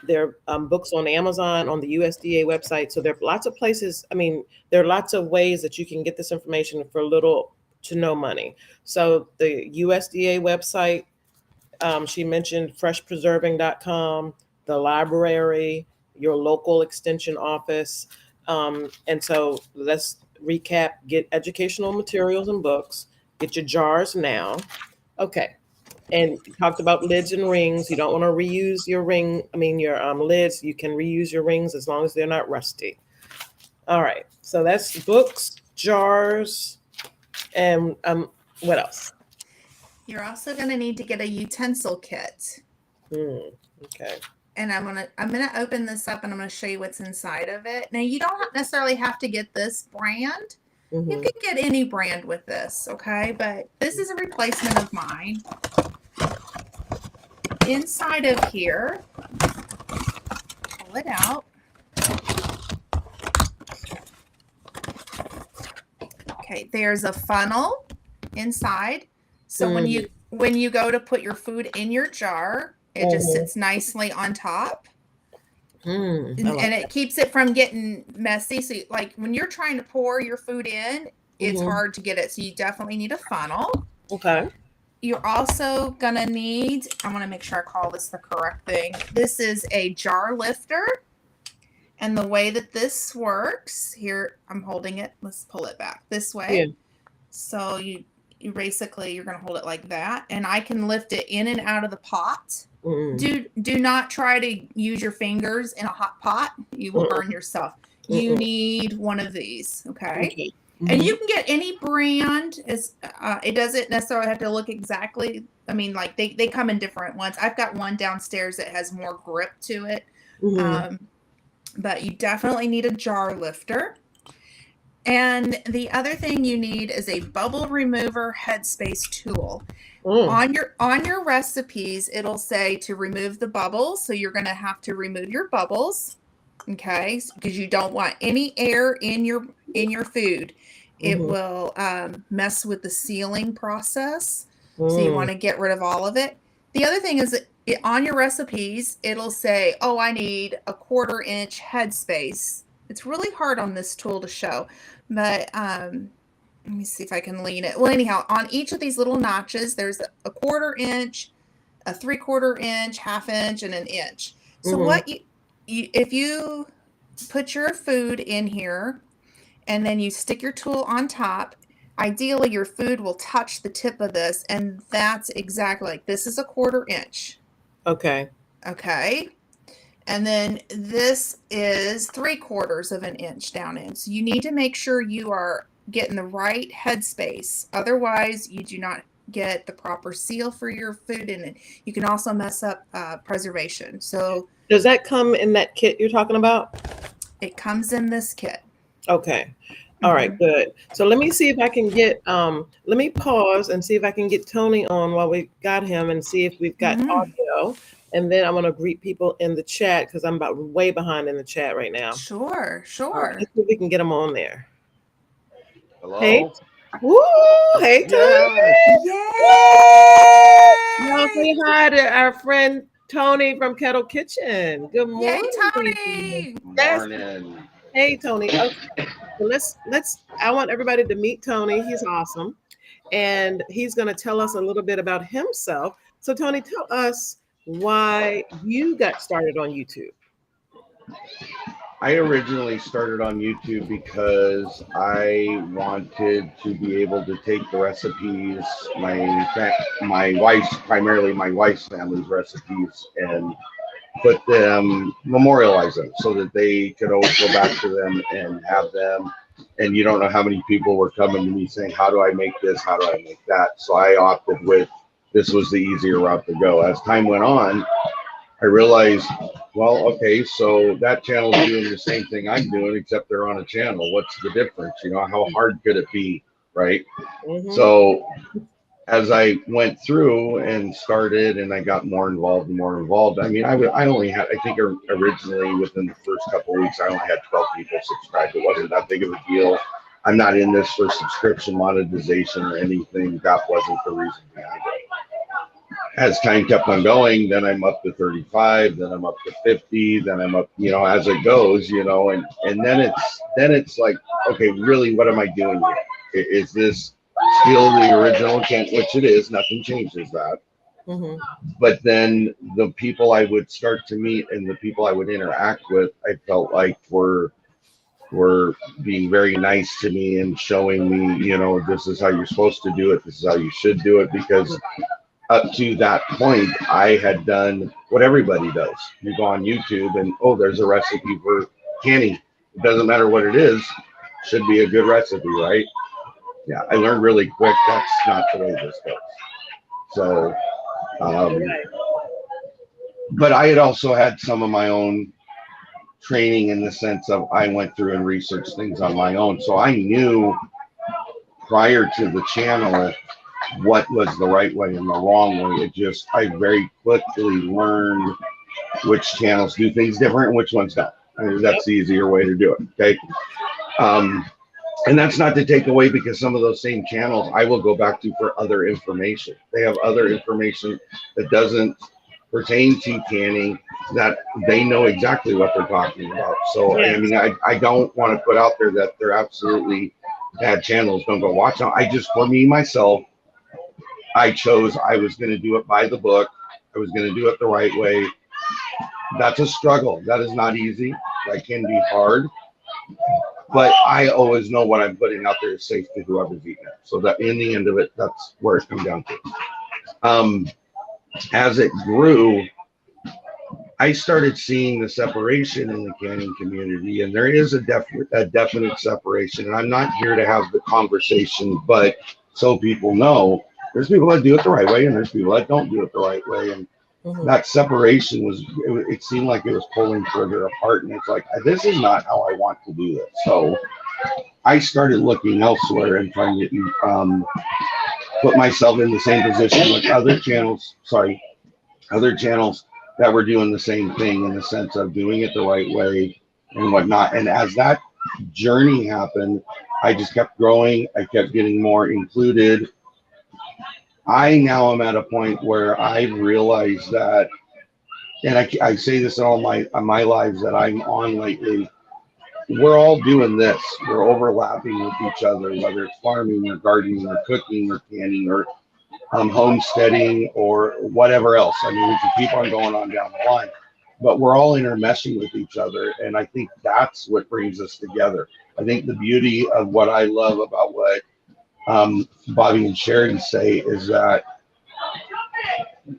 There are books on Amazon, on the USDA website. So there are lots of places. I mean, there are lots of ways that you can get this information for little to no money. So the USDA website, she mentioned freshpreserving.com, the library, your local extension office. And so let's recap. Get educational materials and books. Get your jars now. Okay. And you talked about lids and rings. You don't want to reuse your your lids. You can reuse your rings as long as they're not rusty. All right. So that's books, jars, and what else? You're also going to need to get a utensil kit. Okay. And I'm gonna open this up and I'm gonna show you what's inside of it. Now you don't necessarily have to get this brand. You can get any brand with this, okay? But this is a replacement of mine. Inside of here, pull it out. Okay, there's a funnel inside. So when you go to put your food in your jar, it just sits nicely on top. And it keeps it from getting messy. So like when you're trying to pour your food in, it's hard to get it. So you definitely need a funnel. Okay. You're also going to need, I want to make sure I call this the correct thing. This is a jar lifter. And the way that this works, here, I'm holding it. Let's pull it back this way. Yeah. So you basically, you're going to hold it like that. And I can lift it in and out of the pot. Do not try to use your fingers in a hot pot. You will burn yourself. You need one of these, okay? And you can get any brand. It doesn't necessarily have to look exactly. I mean, like they come in different ones. I've got one downstairs that has more grip to it. But you definitely need a jar lifter. And the other thing you need is a bubble remover Headspace tool. On your recipes, it'll say to remove the bubbles. So you're going to have to remove your bubbles, okay? Because you don't want any air in your food. It will mess with the sealing process. So you want to get rid of all of it. The other thing is that on your recipes, it'll say, oh, I need a 1/4 inch headspace. It's really hard on this tool to show, but let me see if I can lean it. Well, anyhow, on each of these little notches, there's a 1/4 inch, a 3/4 inch, 1/2 inch, and an inch. So what if you put your food in here and then you stick your tool on top. Ideally, your food will touch the tip of this, and that's exactly like this is a 1/4 inch. Okay. Okay. And then this is 3/4 of an inch down in. So you need to make sure you are getting the right headspace. Otherwise, you do not get the proper seal for your food, and you can also mess up preservation. So Does that come in that kit you're talking about? it comes in this kit. Okay. All right, good. So let me see if I can get, let me pause and see if I can get Tony on while we got him and see if we've got audio. And then I'm going to greet people in the chat because I'm about way behind in the chat right now. Sure. Let's see if we can get him on there. Hello. Hey. Woo! Hey, Tony. Yay! Y'all say hi to our friend Tony from Kettle Kitchen. Good morning. Yay, Tony! Yes. Morning. Hey, Tony. Okay. So I want everybody to meet Tony. He's awesome. And he's going to tell us a little bit about himself. So Tony, tell us why you got started on YouTube. I originally started on YouTube because I wanted to be able to take the recipes, primarily my wife's family's recipes, and put them, memorialize them so that they could always go back to them and have them. And you don't know how many people were coming to me saying, how do I make this? How do I make that? So I opted with, this was the easier route to go. As time went on, I realized, well, okay, so that channel's doing the same thing I'm doing, except they're on a channel. What's the difference? You know, how hard could it be, right? So as I went through and started and I got more involved and more involved, I mean, I only had, I think originally within the first couple of weeks, I only had 12 people subscribed. It wasn't that big of a deal. I'm not in this for subscription monetization or anything. That wasn't the reason behind it. As time kept on going, then I'm up to 35, then I'm up to 50, then I'm up, you know, as it goes, you know, and then it's like, okay, really, what am I doing here? Is this still the original channel, which it is, nothing changes that. But then the people I would start to meet and the people I would interact with, I felt like were being very nice to me and showing me, you know, this is how you're supposed to do it, this is how you should do it, because up to that point, I had done what everybody does. You go on YouTube and, oh, there's a recipe for canning. It doesn't matter what it is, should be a good recipe, right? Yeah, I learned really quick that's not the way this goes. So, but I had also had some of my own training in the sense of I went through and researched things on my own. So I knew prior to the channel what was the right way and the wrong way. I very quickly learned which channels do things different and which ones don't. I mean, that's the easier way to do it. Okay. And that's not to take away, because some of those same channels I will go back to for other information. They have other information that doesn't pertain to canning, that they know exactly what they're talking about. So, I mean, I don't want to put out there that they're absolutely bad channels. Don't go watch them. For me, myself, I chose I was going to do it by the book. I was going to do it the right way. That's a struggle. That is not easy. That can be hard. But I always know what I'm putting out there is safe to whoever's eating it. So that in the end of it, that's where it comes down to. As it grew, I started seeing the separation in the canning community, and there is a definite separation. And I'm not here to have the conversation, but so people know, there's people that do it the right way, and there's people that don't do it the right way. And that separation it seemed like it was pulling further apart. And it's like, this is not how I want to do this. So I started looking elsewhere and trying to put myself in the same position with other channels that were doing the same thing, in the sense of doing it the right way and whatnot. And as that journey happened, I just kept growing. I kept getting more included. I now am at a point where I realize that, and I say this in all my lives that I'm on lately, we're all doing this. We're overlapping with each other, whether it's farming or gardening or cooking or canning or homesteading or whatever else. I mean, we can keep on going on down the line. but we're all intermeshing with each other. And I think that's what brings us together. I think the beauty of what I love about what Bobby and Sherry say is that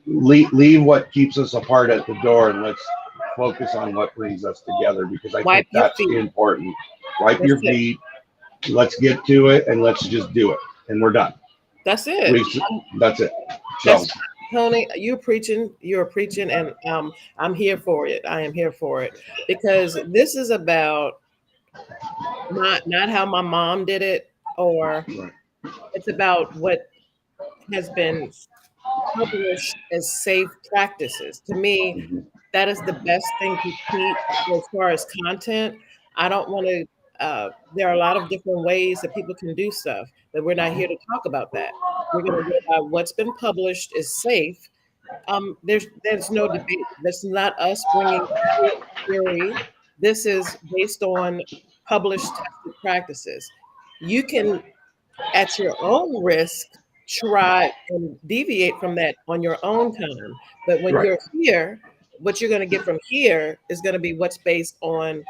leave what keeps us apart at the door and let's focus on what brings us together, because I think that's important. Wipe your feet. Let's get to it and let's just do it. And we're done. That's it. That's it. So, Tony, you're preaching, and I'm here for it. I am here for it, because this is about not how my mom did it, or it's about what has been published as safe practices. To me, that is the best thing to keep as far as content. I don't want to. There are a lot of different ways that people can do stuff, but we're not here to talk about that. We're going to go by what's been published is safe. There's no debate. That's not us bringing theory. This is based on published tested practices. You can, at your own risk, try and deviate from that on your own time. But when you're here, what you're going to get from here is going to be what's based on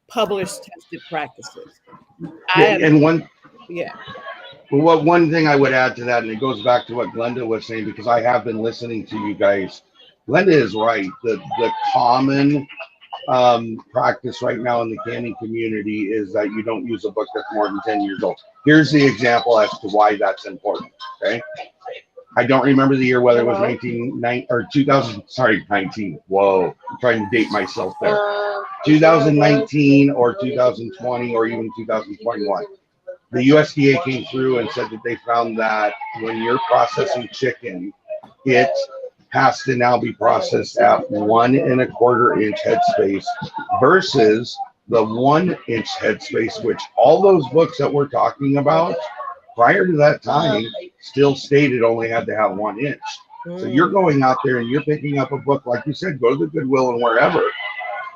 published tested practices. One thing I would add to that, and it goes back to what Glenda was saying, because I have been listening to you guys. Glenda is right. The common practice right now in the canning community is that you don't use a book that's more than 10 years old. Here's the example as to why that's important. Okay. I don't remember the year, whether it was 2000. Sorry, 19. Whoa, I'm trying to date myself there. 2019 or 2020 or even 2021. The USDA came through and said that they found that when you're processing chicken, it has to now be processed at 1 1/4 inch headspace versus the 1 inch headspace, which all those books that we're talking about prior to that time still stated only had to have 1 inch. So you're going out there and you're picking up a book, like you said, go to the Goodwill and wherever,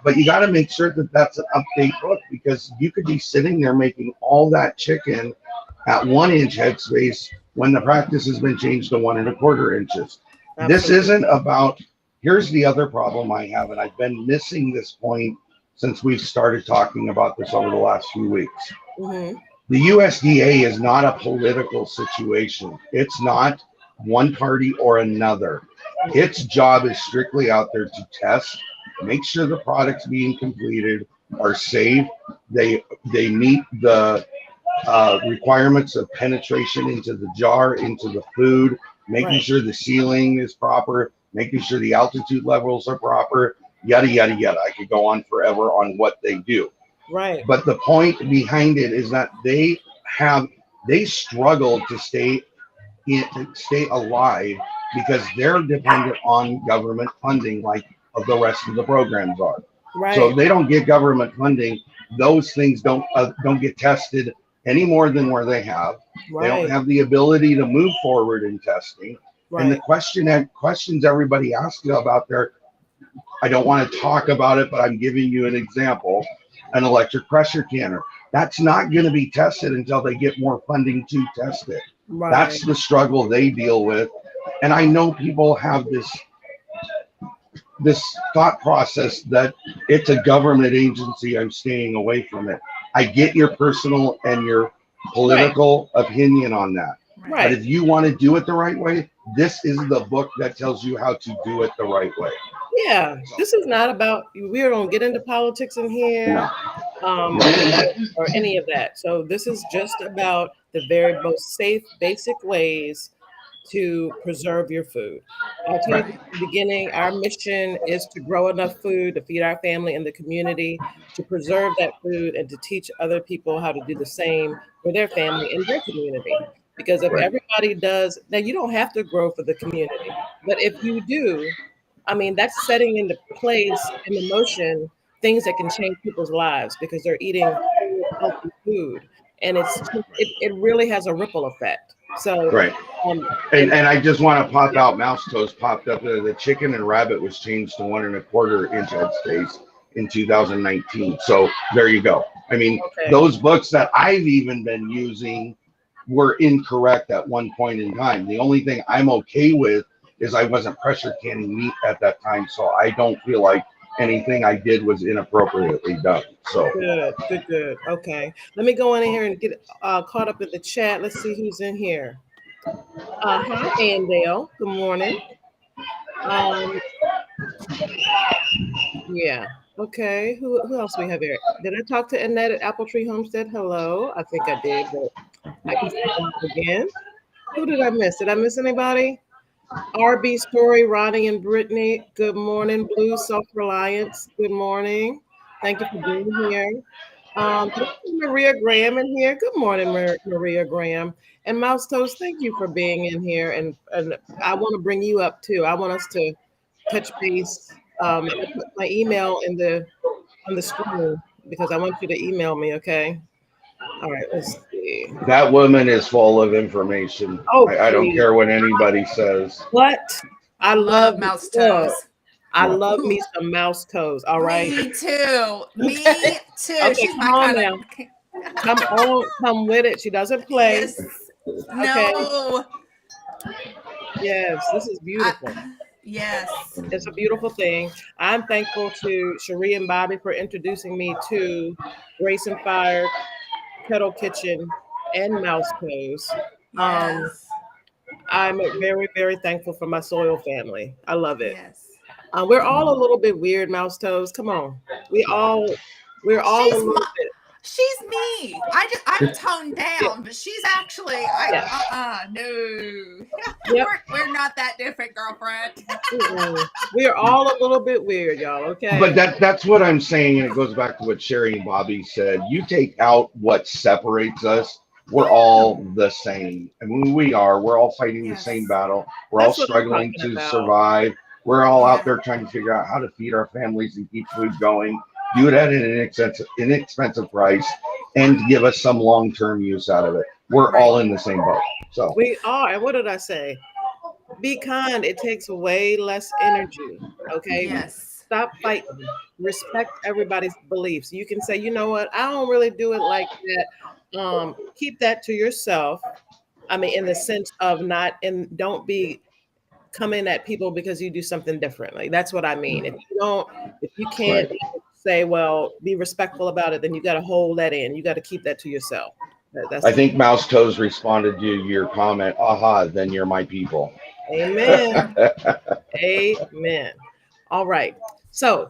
but you got to make sure that that's an update book, because you could be sitting there making all that chicken at 1 inch headspace when the practice has been changed to 1 1/4 inches. Absolutely. This isn't about, here's the other problem I have, and I've been missing this point since we've started talking about this over the last few weeks. The USDA is not a political situation. It's not one party or another. Its job is strictly out there to test, make sure the products being completed are safe. They meet the requirements of penetration into the jar, into the food, making sure the sealing is proper, making sure the altitude levels are proper, yada, yada, yada. I could go on forever on what they do. Right. But the point behind it is that they struggle to stay alive because they're dependent on government funding, like the rest of the programs are. Right. So if they don't get government funding, those things don't get tested any more than where they have. Right. They don't have the ability to move forward in testing. Right. And the questions everybody asks you about there, I don't want to talk about it, but I'm giving you an example. An electric pressure canner. That's not going to be tested until they get more funding to test it. Right. That's the struggle they deal with. And I know people have this thought process that it's a government agency, I'm staying away from it. I get your personal and your political opinion on that. Right. But if you want to do it the right way, this is the book that tells you how to do it the right way. Yeah, this is not about, we don't get into politics in here, or any of that. So this is just about the very most safe, basic ways to preserve your food. I told you at the beginning, our mission is to grow enough food to feed our family and the community, to preserve that food and to teach other people how to do the same for their family and their community. Because if everybody does, now you don't have to grow for the community, but if you do, I mean, that's setting into place and in motion things that can change people's lives because they're eating healthy food, and it really has a ripple effect. So and I just want to pop out, mouse toes popped up there. The chicken and rabbit was changed to 1 1/4 inch headspace in 2019. So there you go. I mean, those books that I've even been using were incorrect at one point in time. The only thing I'm okay with is I wasn't pressure canning meat at that time, so I don't feel like anything I did was inappropriately done. So Good. Okay. Let me go in here and get caught up in the chat. Let's see who's in here. Hi, Andale. Good morning. Yeah. Okay. Who else we have here? Did I talk to Annette at Apple Tree Homestead? Hello. I think I did, but I can say that again. Who did I miss? Did I miss anybody? RB Story, Ronnie and Brittany. Good morning. Blue Self-Reliance. Good morning. Thank you for being here. Maria Graham in here. Good morning, Maria Graham. And Mouse Toast, thank you for being in here. And I want to bring you up too. I want us to touch base. I put my email on the screen because I want you to email me, okay? All right, let's see. that woman is full of information. Oh, I don't care what anybody says. What? I love mouse toes. I love me some mouse toes. All right. Me too. Me too. Okay, She's come my on kind now. of. Come on, come with it. She doesn't play. Yes. Okay. No. Yes, this is beautiful. Yes. It's a beautiful thing. I'm thankful to Cherie and Bobby for introducing me to Grace and Fire, Kettle Kitchen, and Mouse Toes. Yes. I'm very, very thankful for my soil family. I love it. Yes. We're all a little bit weird, Mouse Toes. Come on. We're all a little bit. She's me. I'm toned down, but she's actually no. Yep. We're not that different, girlfriend. We are all a little bit weird, y'all. Okay. But that's what I'm saying, and it goes back to what Sherry and Bobby said. You take out what separates us, we're all the same. I mean, we're all fighting the same battle. We're all struggling to survive. We're all out there trying to figure out how to feed our families and keep food going, do it at an inexpensive price, and give us some long-term use out of it. We're all in the same boat. So we are. And what did I say? Be kind. It takes way less energy. Okay. Yes. Stop fighting. Respect everybody's beliefs. You can say, you know what? I don't really do it like that. Keep that to yourself. I mean, in the sense of don't be coming at people because you do something differently. That's what I mean. If you can't say, well, be respectful about it, then you got to hold that in. You got to keep that to yourself. I think Mouse Toes responded to your comment. Aha, then you're my people. Amen. Amen. All right. So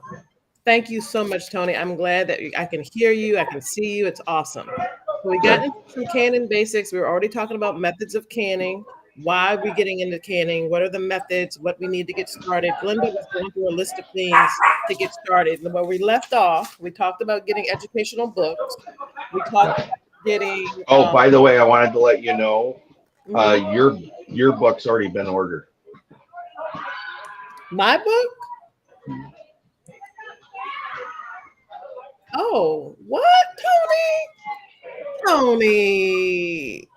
thank you so much, Tony. I'm glad that I can hear you. I can see you. It's awesome. So we got into some canning basics. We were already talking about methods of canning. Why are we getting into canning? What are the methods? What we need to get started? Glenda was going through a list of things to get started. And where we left off, we talked about getting educational books. We talked about getting. Oh, by the way, I wanted to let you know, your book's already been ordered. My book? Oh, what, Tony? Tony.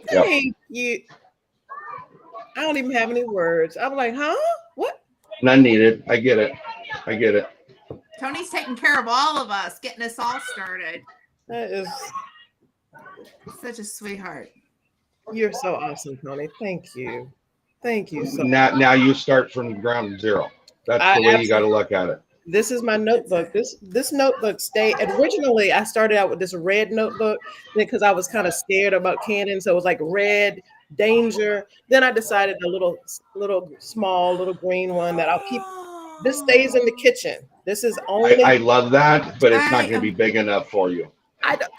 Thank you. I don't even have any words. I'm like, huh? What? None needed. I get it. Tony's taking care of all of us, getting us all started. That is such a sweetheart. You're so awesome, Tony. Thank you. Thank you so much. Now you start from ground zero. That's the way you got to look at it. This is my notebook. This notebook stayed. Originally, I started out with this red notebook because I was kind of scared about canning. So it was like red, danger. Then I decided a little small green one that I'll keep. This stays in the kitchen. This is only. I love that, but it's not going to be big enough for you. I don't.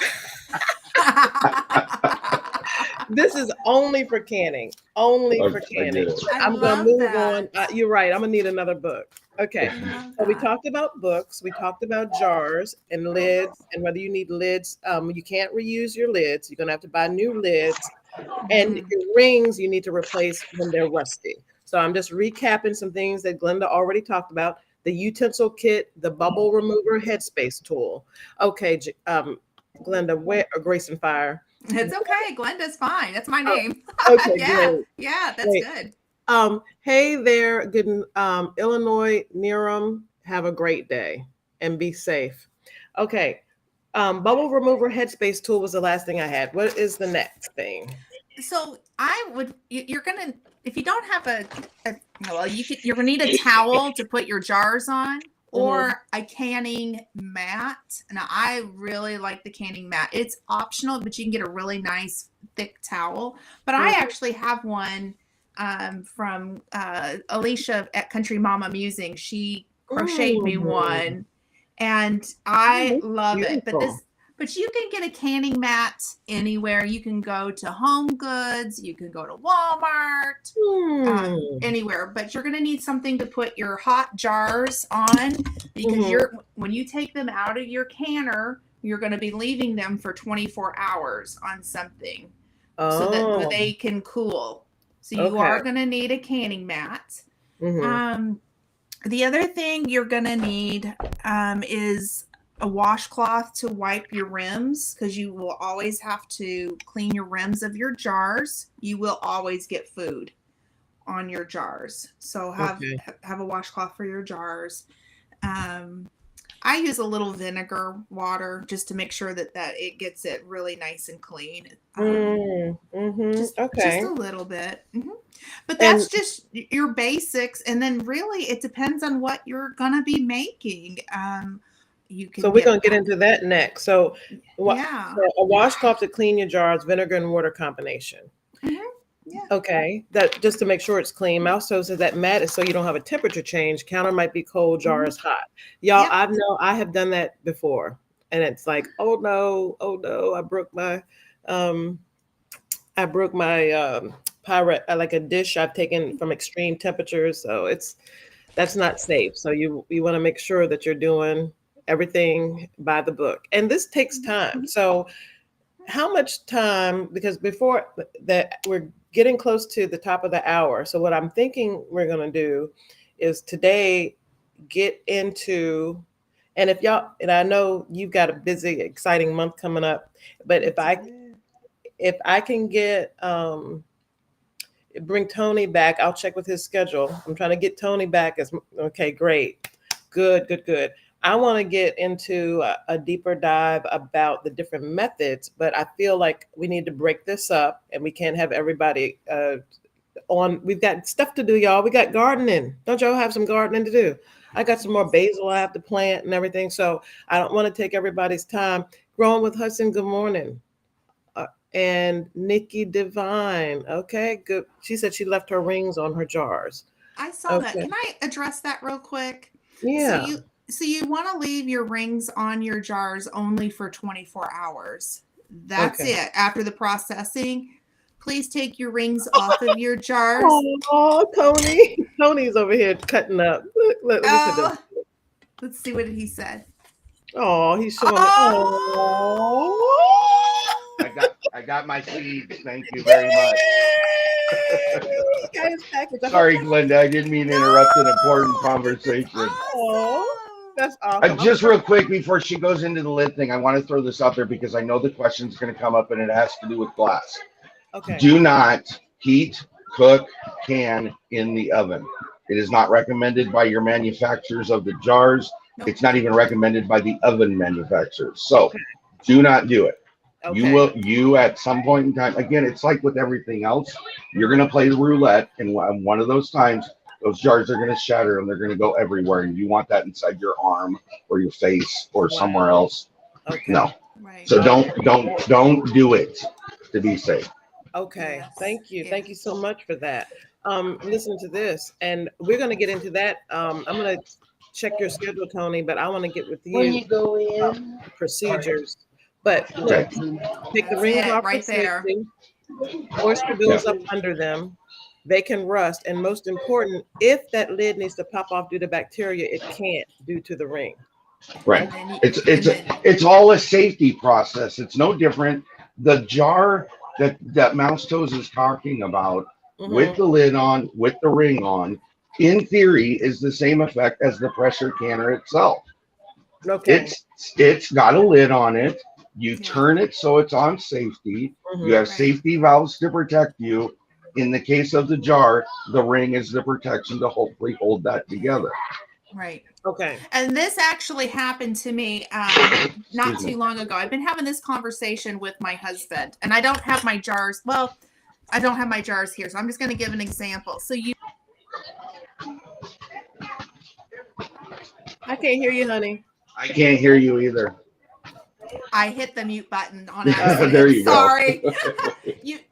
This is only for canning. Only for canning. I'm going to move on. You're right. I'm going to need another book. Okay. So we talked about books. We talked about jars and lids and whether you need lids. You can't reuse your lids. You're going to have to buy new lids. And your rings you need to replace when they're rusty. So I'm just recapping some things that Glenda already talked about. The utensil kit, the bubble remover headspace tool. Okay, Glenda, Grace and Fire. It's okay. Glenda's fine. That's my name. Okay, yeah, that's good. Hey there, good Illinois, Neeram. Have a great day and be safe. Okay, bubble remover headspace tool was the last thing I had. What is the next thing? So you're gonna if you don't have well, you're gonna need a towel to put your jars on, or a canning mat. Now, I really like the canning mat. It's optional, but you can get a really nice thick towel. But I actually have one from Alicia at Country Mama Musing. She crocheted me one, and I love it. But you can get a canning mat anywhere. You can go to Home Goods. You can go to Walmart, anywhere. But you're going to need something to put your hot jars on, because when you take them out of your canner, you're going to be leaving them for 24 hours on something so that they can cool. So you are going to need a canning mat. The other thing you're going to need is a washcloth to wipe your rims, because you will always have to clean your rims of your jars. You will always get food on your jars. So have a washcloth for your jars. I use a little vinegar water just to make sure that it gets it really nice and clean. Just a little bit. But that's just your basics. And then really it depends on what you're going to be making. So we're going to get into that next. So, so a washcloth to clean your jars, vinegar and water combination. Okay, that just to make sure it's clean. Mouse toes says that mat is so you don't have a temperature change. Counter might be cold, jar is hot. Y'all, I have done that before, and it's like, oh no, I broke my pirate, like a dish I've taken from extreme temperatures, so that's not safe. So you want to make sure that you're doing everything by the book, and this takes time. So how much time, because before that we're getting close to the top of the hour, so what I'm thinking we're going to do is today get into, and if y'all, and I know you've got a busy exciting month coming up, but if I can get bring Tony back, I'll check with his schedule. I'm trying to get Tony back okay, great, good. I want to get into a deeper dive about the different methods, but I feel like we need to break this up, and we can't have everybody on. We've got stuff to do, y'all. We got gardening. Don't y'all have some gardening to do? I got some more basil I have to plant and everything. So I don't want to take everybody's time. Growing with Hudson, good morning. And Nikki Divine. Okay, good. She said she left her rings on her jars. I saw that. Can I address that real quick? Yeah. So you want to leave your rings on your jars only for 24 hours. That's it. After the processing, please take your rings off of your jars. Oh, Tony's over here cutting up. Look, let's see what he said. Oh, he's showing. I got my seeds. Thank you very much. Sorry, Glenda. I didn't mean to interrupt an important conversation. Oh, that's awesome. Just real quick before she goes into the lid thing, I want to throw this out there because I know the question's going to come up and it has to do with glass. Okay. Do not heat, cook, can in the oven. It is not recommended by your manufacturers of the jars. Nope. It's not even recommended by the oven manufacturers. So do not do it. Okay. You at some point in time, again, it's like with everything else, you're going to play the roulette, and one of those times, those jars are going to shatter and they're going to go everywhere, and you want that inside your arm or your face or somewhere else. Okay. No. Right. So don't do it to be safe. Okay. Thank you. Thank you so much for that. Listen to this, and we're going to get into that. I'm going to check your schedule, Tony, but I want to get with you. When you go in, procedures. But look, take the rings off right there. Oyster goes up under them. They can rust, and most important, if that lid needs to pop off due to bacteria, it can't due to the ring. Right. It's all a safety process. It's no different. The jar that Mouse Toes is talking about, with the lid on, with the ring on, in theory, is the same effect as the pressure canner itself. Okay. It's got a lid on it. You turn it so it's on safety. You have safety valves to protect you. In the case of the jar, the ring is the protection to hopefully hold that together. Right. Okay. And this actually happened to me not too long ago. I've been having this conversation with my husband, and I don't have my jars. Well, I don't have my jars here, so I'm just going to give an example. So I can't hear you, honey. I can't hear you either. I hit the mute button on accident. There you Sorry.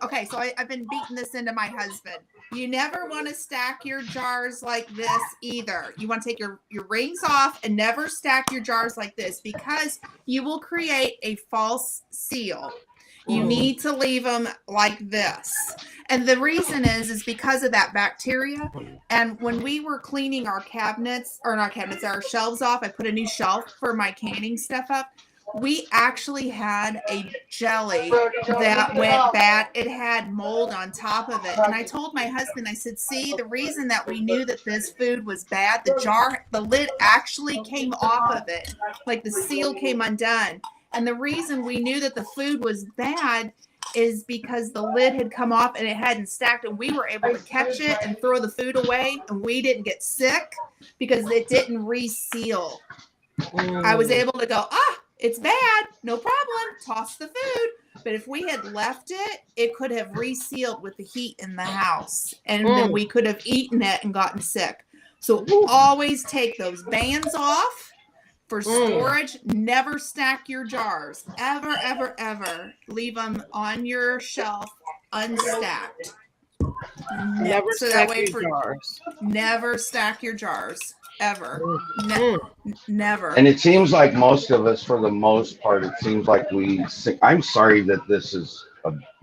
Okay, so I've been beating this into my husband. You never want to stack your jars like this either. You want to take your rings off and never stack your jars like this because you will create a false seal. You need to leave them like this. And the reason is because of that bacteria. And when we were cleaning our cabinets, or not cabinets, our shelves off, I put a new shelf for my canning stuff up. We actually had a jelly that went bad. It had mold on top of it. And I told my husband, I said, see, the reason that we knew that this food was bad, the lid actually came off of it. Like the seal came undone. And the reason we knew that the food was bad is because the lid had come off and it hadn't stacked, and we were able to catch it and throw the food away, and we didn't get sick because it didn't reseal. I was able to go, it's bad, no problem, toss the food. But if we had left it, it could have resealed with the heat in the house, and then we could have eaten it and gotten sick. So always take those bands off. For storage, never stack your jars. Ever, ever, ever. Leave them on your shelf unstacked. Never stack your jars. Never stack your jars. Ever. Never. And it seems like most of us, for the most part, it seems like I'm sorry that this is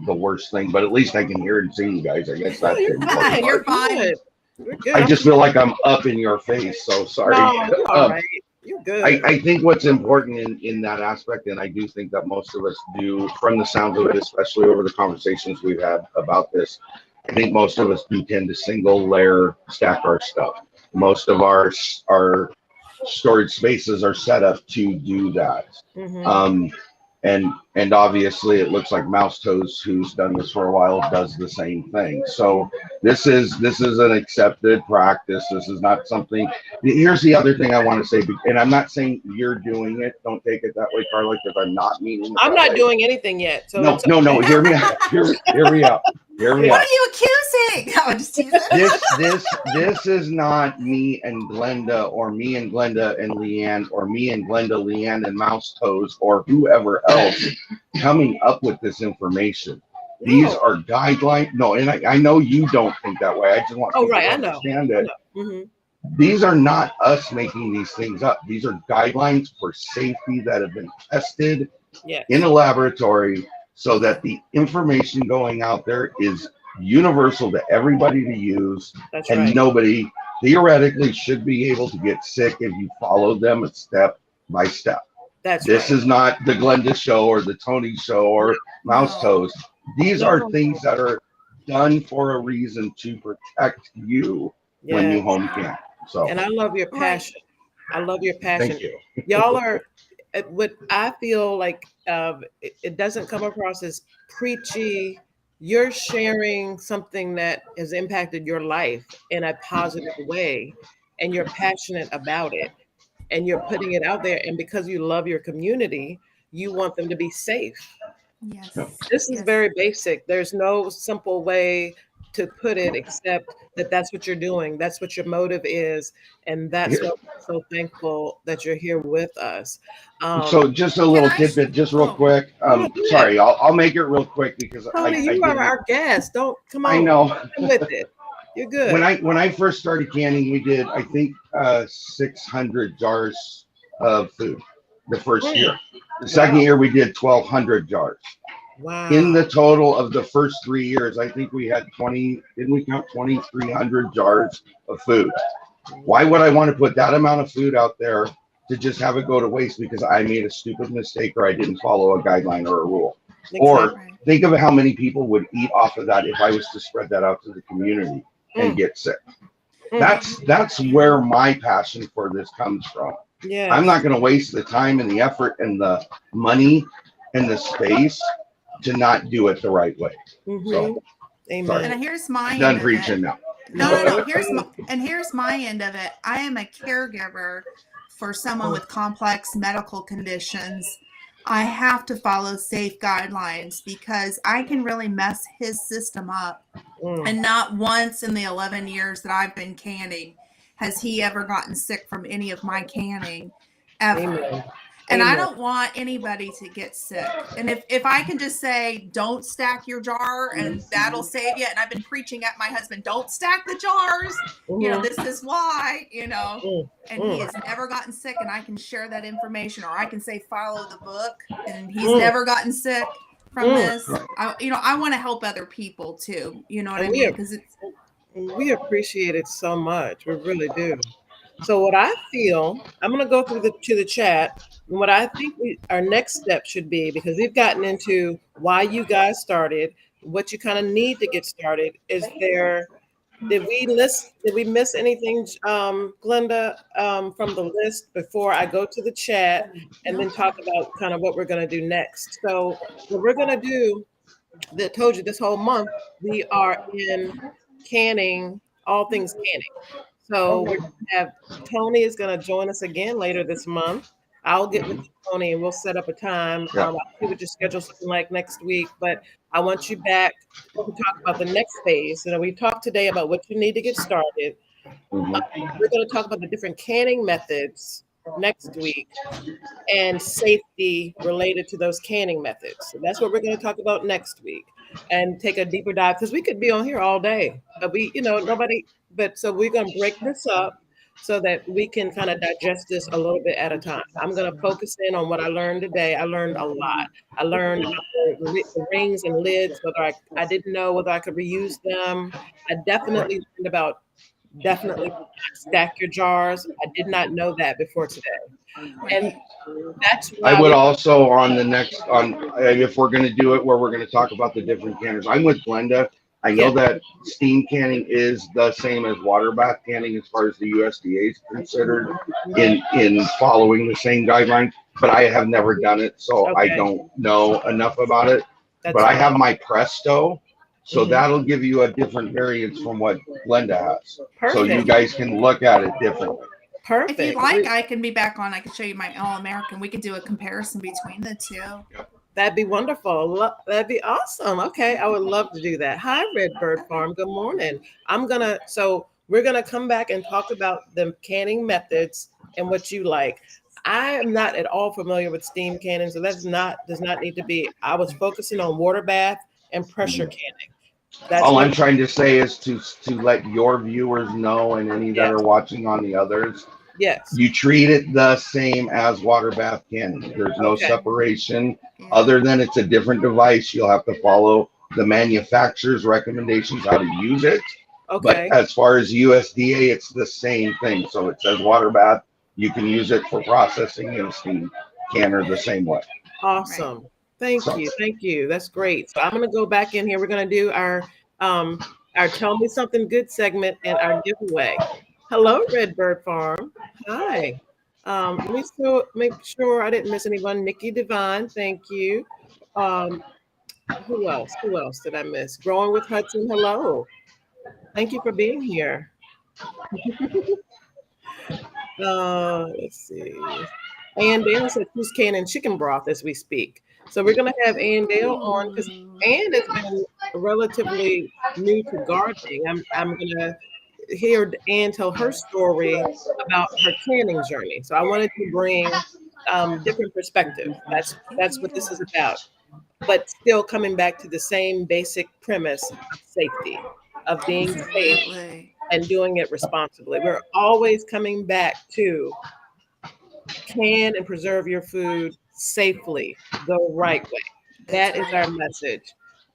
the worst thing, but at least I can hear and see you guys. I guess that's You're fine. You're fine. You're good. I just feel like I'm up in your face, so sorry. No, you're all right. You're good. I think what's important in that aspect, and I do think that most of us do, from the sounds of it, especially over the conversations we've had about this, I think most of us do tend to single layer stack our stuff. Most of our storage spaces are set up to do that. And obviously it looks like Mouse Toes, who's done this for a while, does the same thing. So this is an accepted practice. This is not something. Here's the other thing I want to say, and I'm not saying you're doing it. Don't take it that way, Carla, because I'm not meaning. I'm not doing anything yet. So no. Hear me out. Hear me out. What are you accusing? No, just this is not me and Glenda, or me and Glenda and Leanne, or me and Glenda, Leanne and Mouse Toes, or whoever else coming up with this information. These are guidelines. No, and I know you don't think that way. I just want people to understand it. These are not us making these things up. These are guidelines for safety that have been tested in a laboratory, so that the information going out there is universal to everybody to use. Nobody theoretically should be able to get sick if you follow them step by step. This is not the Glenda show or the Tony show or Mouse Toes. These are things that are done for a reason to protect you when you home camp. So, and I love your passion. I love your passion. Thank you. Y'all are what I feel like. It doesn't come across as preachy. You're sharing something that has impacted your life in a positive way, and you're passionate about it, and you're putting it out there. And because you love your community, you want them to be safe. Yes. This is very basic. There's no simple way to put it except that that's what you're doing. That's what your motive is. And that's what I'm so thankful that you're here with us. So just a little tidbit, just real quick. Sorry, I'll make it real quick because Tony, you are our guest. Don't come on. I know. Come with it. You're good. When I first started canning, we did, I think, 600 jars of food the first year. The second year we did 1,200 jars. Wow. In the total of the first 3 years, I think we had 2,300 jars of food. Why would I want to put that amount of food out there to just have it go to waste because I made a stupid mistake or I didn't follow a guideline or a rule? Or think of how many people would eat off of that if I was to spread that out to the community and get sick. That's where my passion for this comes from. Yeah. I'm not going to waste the time and the effort and the money and the space to not do it the right way. So, amen. And here's my done preaching now. No. Here's my end of it. I am a caregiver for someone with complex medical conditions. I have to follow safe guidelines because I can really mess his system up. Mm. And not once in the 11 years that I've been canning has he ever gotten sick from any of my canning ever. Amen. And I Amen. don't want anybody to get sick. And if I can just say, don't stack your jar and that'll save you. And I've been preaching at my husband, don't stack the jars. You know, Mhm. this is why, you know, Mm. and he has never gotten sick. And I can share that information, or I can say, follow the book. And he's Mm. never gotten sick from Mm. this. I want to help other people too. You know what And I mean? Because it's we appreciate it so much. We really do. So what I feel, I'm going to go through to the chat, and what I think our next step should be, because we've gotten into why you guys started, what you kind of need to get started. Did we miss anything, Glenda, from the list before I go to the chat and then talk about kind of what we're going to do next? So what we're going to do, that told you this whole month, we are in canning, all things canning. So we're going to have Tony is going to join us again later this month. I'll get with Tony and we'll set up a time. Yeah. I'll see what your schedule's looking like next week, but I want you back to talk about the next phase. You know, we talked today about what you need to get started. Mhm. We're going to talk about the different canning methods next week and safety related to those canning methods. So that's what we're going to talk about next week and take a deeper dive, because we could be on here all day, but so we're going to break this up so that we can kind of digest this a little bit at a time. I'm going to focus in on what I learned today. I learned a lot. I learned about the rings and lids, whether I didn't know whether I could reuse them. I definitely learned about definitely stack your jars. I did not know that before today. And that's why I would also on the next if we're going to do it where we're going to talk about the different canners. I'm with Glenda. I know that steam canning is the same as water bath canning as far as the USDA is considered in following the same guidelines, but I have never done it, so I Okay. don't know enough about it. That's But I fine. have my Presto, so Mhm. that'll give you a different variance from what Glenda has. So you Perfect. guys can look at it differently. Perfect. if you'd like, I can be back on. I can show you my All American. We could do a comparison between the two. That'd be wonderful. That'd be awesome. Okay, I would love to do that. Hi, Redbird Farm. Good morning. So we're gonna come back and talk about the canning methods and what you like. I am not at all familiar with steam canning, so does not need to be. I was focusing on water bath and pressure canning. That's All what. I'm trying to say is to let your viewers know and any that Yes. are watching on the others, Yes. you treat it the same as water bath canning. There's no Okay. separation Yeah. other than it's a different device. You'll have to follow the manufacturer's recommendations how to use it. Okay. But as far as USDA, it's the same thing. So it says water bath. You can use it for processing and steam canner the same way. Awesome. Thank you. That's great. So I'm going to go back in here. We're going to do our Tell Me Something Good segment and our giveaway. Hello, Redbird Farm. Hi. Let me still make sure I didn't miss anyone. Nikki Devine, thank you. Who else? Who else did I miss? Growing with Hudson, hello. Thank you for being here. Let's see. Ann Dale said she's canning chicken broth as we speak. So we're going to have Ann Dale on because Ann has been relatively new to gardening. I'm going to hear Ann tell her story about her canning journey. So I wanted to bring different perspective. That's what this is about. But still coming back to the same basic premise of safety, of being safe Absolutely. and doing it responsibly. We're always coming back to can and preserve your food safely the right way. That is our message.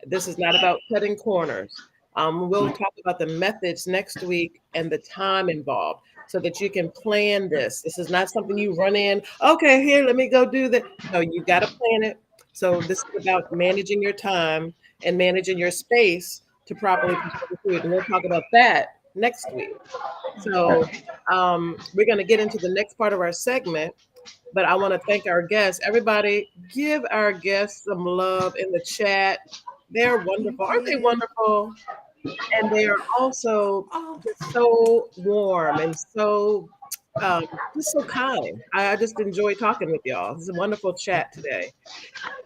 This is not about cutting corners. We'll talk about the methods next week and the time involved so that you can plan this. This is not something you run in, okay, here, let me go do that. No, you got to plan it. So this is about managing your time and managing your space to properly preserve the food. And we'll talk about that next week. So we're going to get into the next part of our segment, but I want to thank our guests. Everybody, give our guests some love in the chat. They're wonderful. Aren't they wonderful? And they are also just so warm and so just so kind. I just enjoy talking with y'all. It's a wonderful chat today.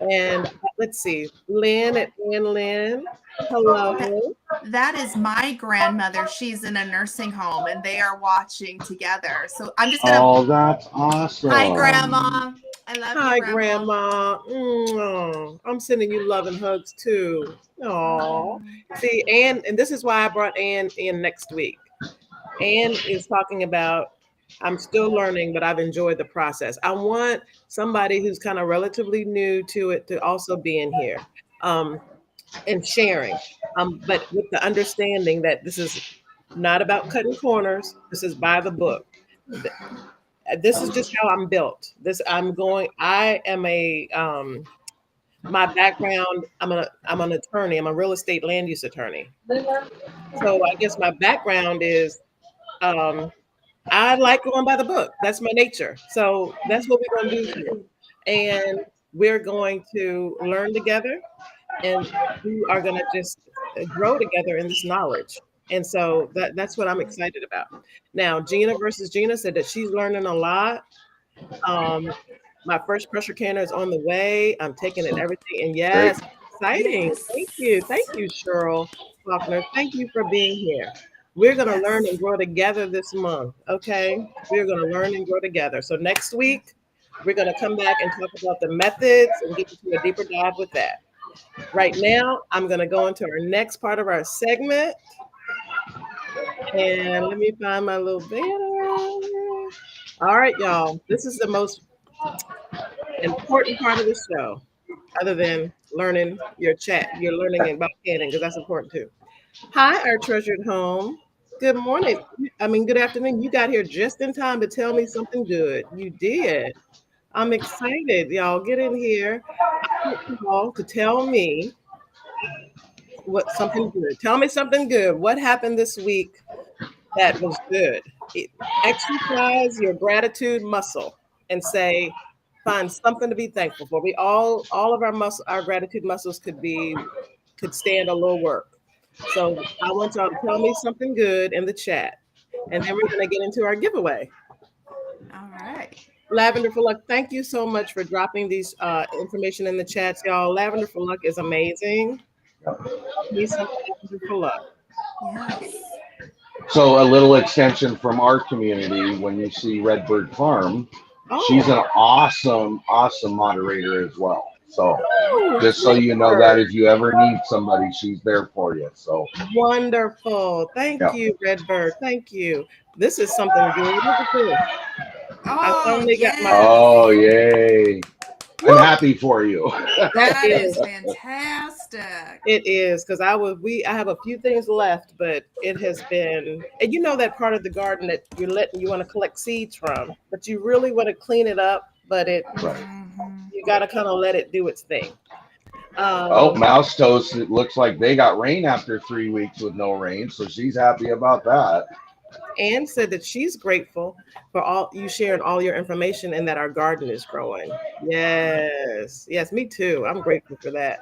And let's see, Lynn. That, Hello. that is my grandmother. She's in a nursing home and they are watching together. So I'm just going to. Oh, that's awesome. Hi, Grandma. I love Hi, you, Grandma. Grandma. I'm sending you love and hugs too. Aw. See, and this is why I brought Ann in next week. Ann is talking about I'm still learning, but I've enjoyed the process. I want somebody who's kind of relatively new to it to also be in here and sharing. But with the understanding that this is not about cutting corners. This is by the book. This is just how I'm built. I am a my background, I'm an attorney. I'm a real estate land use attorney. So I guess my background is I like going by the book. That's my nature. So that's what we're going to do here. And we're going to learn together and we are going to just grow together in this knowledge. And so that's what I'm excited about. Now, Gina versus Gina said that she's learning a lot. My first pressure canner is on the way. I'm taking it everything. And yes, exciting. Yes. Thank you, Cheryl Faulkner. Thank you for being here. We're going to learn and grow together this month. Okay. We're going to learn and grow together. So next week, we're going to come back and talk about the methods and get into a deeper dive with that. Right now, I'm going to go into our next part of our segment. And let me find my little banner. All right, y'all. This is the most important part of the show, other than learning your chat. You're learning about canning because that's important too. Hi, our treasured home. Good morning. Good afternoon. You got here just in time to tell me something good. You did. I'm excited. Y'all get in here. I want you all to tell me something good. Tell me something good. What happened this week that was good? Exercise your gratitude muscle and find something to be thankful for. We all of our gratitude muscles could stand a little work. So I want y'all to tell me something good in the chat. And then we're going to get into our giveaway. All right. Lavender for Luck, thank you so much for dropping these information in the chats, y'all. Lavender for Luck is amazing. Me some Lavender for Luck. Yes. So a little extension from our community, when you see Redbird Farm, she's an awesome moderator as well. So just so you know that if you ever need somebody, she's there for you. So wonderful. Thank you, Redbird. Thank you. This is something good. Look at this. I finally got my. Oh, yay. I'm happy for you. That is fantastic. It is, because I have a few things left, but it has been, and you know that part of the garden that you want to collect seeds from, but you really want to clean it up, but you got to kind of let it do its thing. Mouse Toast, it looks like they got rain after 3 weeks with no rain, so she's happy about that. Anne said that she's grateful for all you sharing all your information and that our garden is growing. Yes, me too. I'm grateful for that.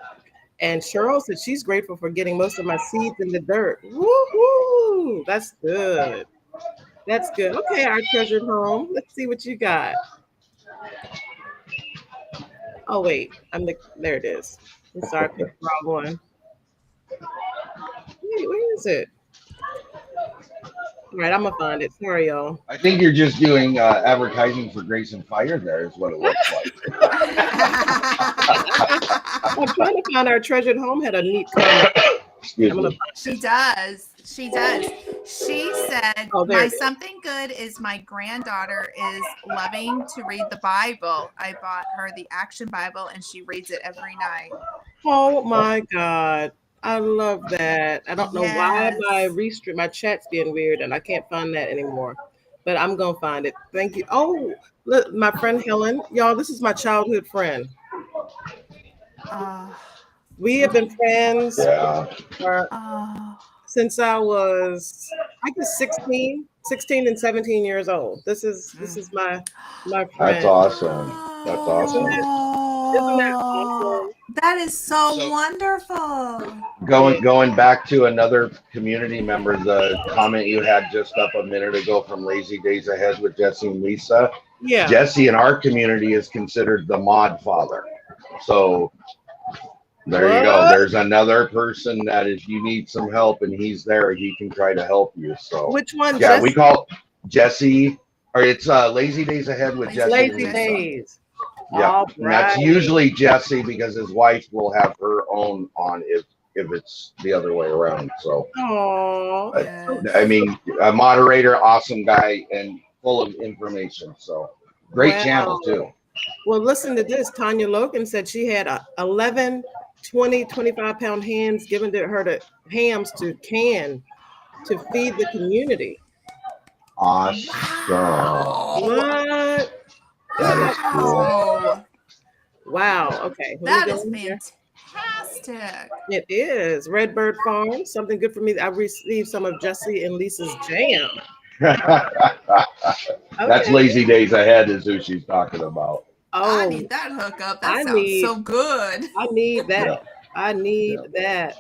And Cheryl said she's grateful for getting most of my seeds in the dirt. Woo-hoo! That's good. That's good. Okay, our treasured home. Let's see what you got. Oh wait, there it is. I'm sorry, I picked the wrong one. Wait, where is it? All right, I'm gonna find it. Sorry, y'all. I think you're just doing advertising for Grace and Fire. There is what it looks like. I'm trying to find our treasured home. Had a neat comment. Excuse me. She does. She said, my something good is my granddaughter is loving to read the Bible. I bought her the Action Bible and she reads it every night. Oh my God. I love that. I don't know why my chat's being weird and I can't find that anymore, but I'm going to find it. Thank you. Oh, look, my friend Helen. Y'all, this is my childhood friend. We have been friends since I was, I guess, 16 and 17 years old. This is my friend. That's awesome. That's awesome. Isn't that awesome? That is so wonderful. Going back to another community member, the comment you had just up a minute ago from Lazy Days Ahead with Jesse and Lisa. Yeah. Jesse in our community is considered the mod father. So there you go. What? There's another person that if you need some help and he's there, he can try to help you. So Which one? yeah, Jesse? we call Jesse, or it's Lazy Days Ahead with Jesse and Lazy Lisa. Days. Yeah, All and that's right. usually Jesse because his wife will have her own on if it's the other way around. So Oh, I mean, a moderator, awesome guy, and full of information. So great channel too. Well, listen to this. Tanya Logan said she had 11 20, 25-pound hams given to her to hams to can to feed the community. Awesome. What? Isn't that cool? Wow. Okay. That is fantastic. It is. Redbird Farm. Something good for me. I received some of Jesse and Lisa's jam. That's Lazy Days Ahead is who she's talking about. Oh, I need that hookup. That sounds so good. I need that. I need that.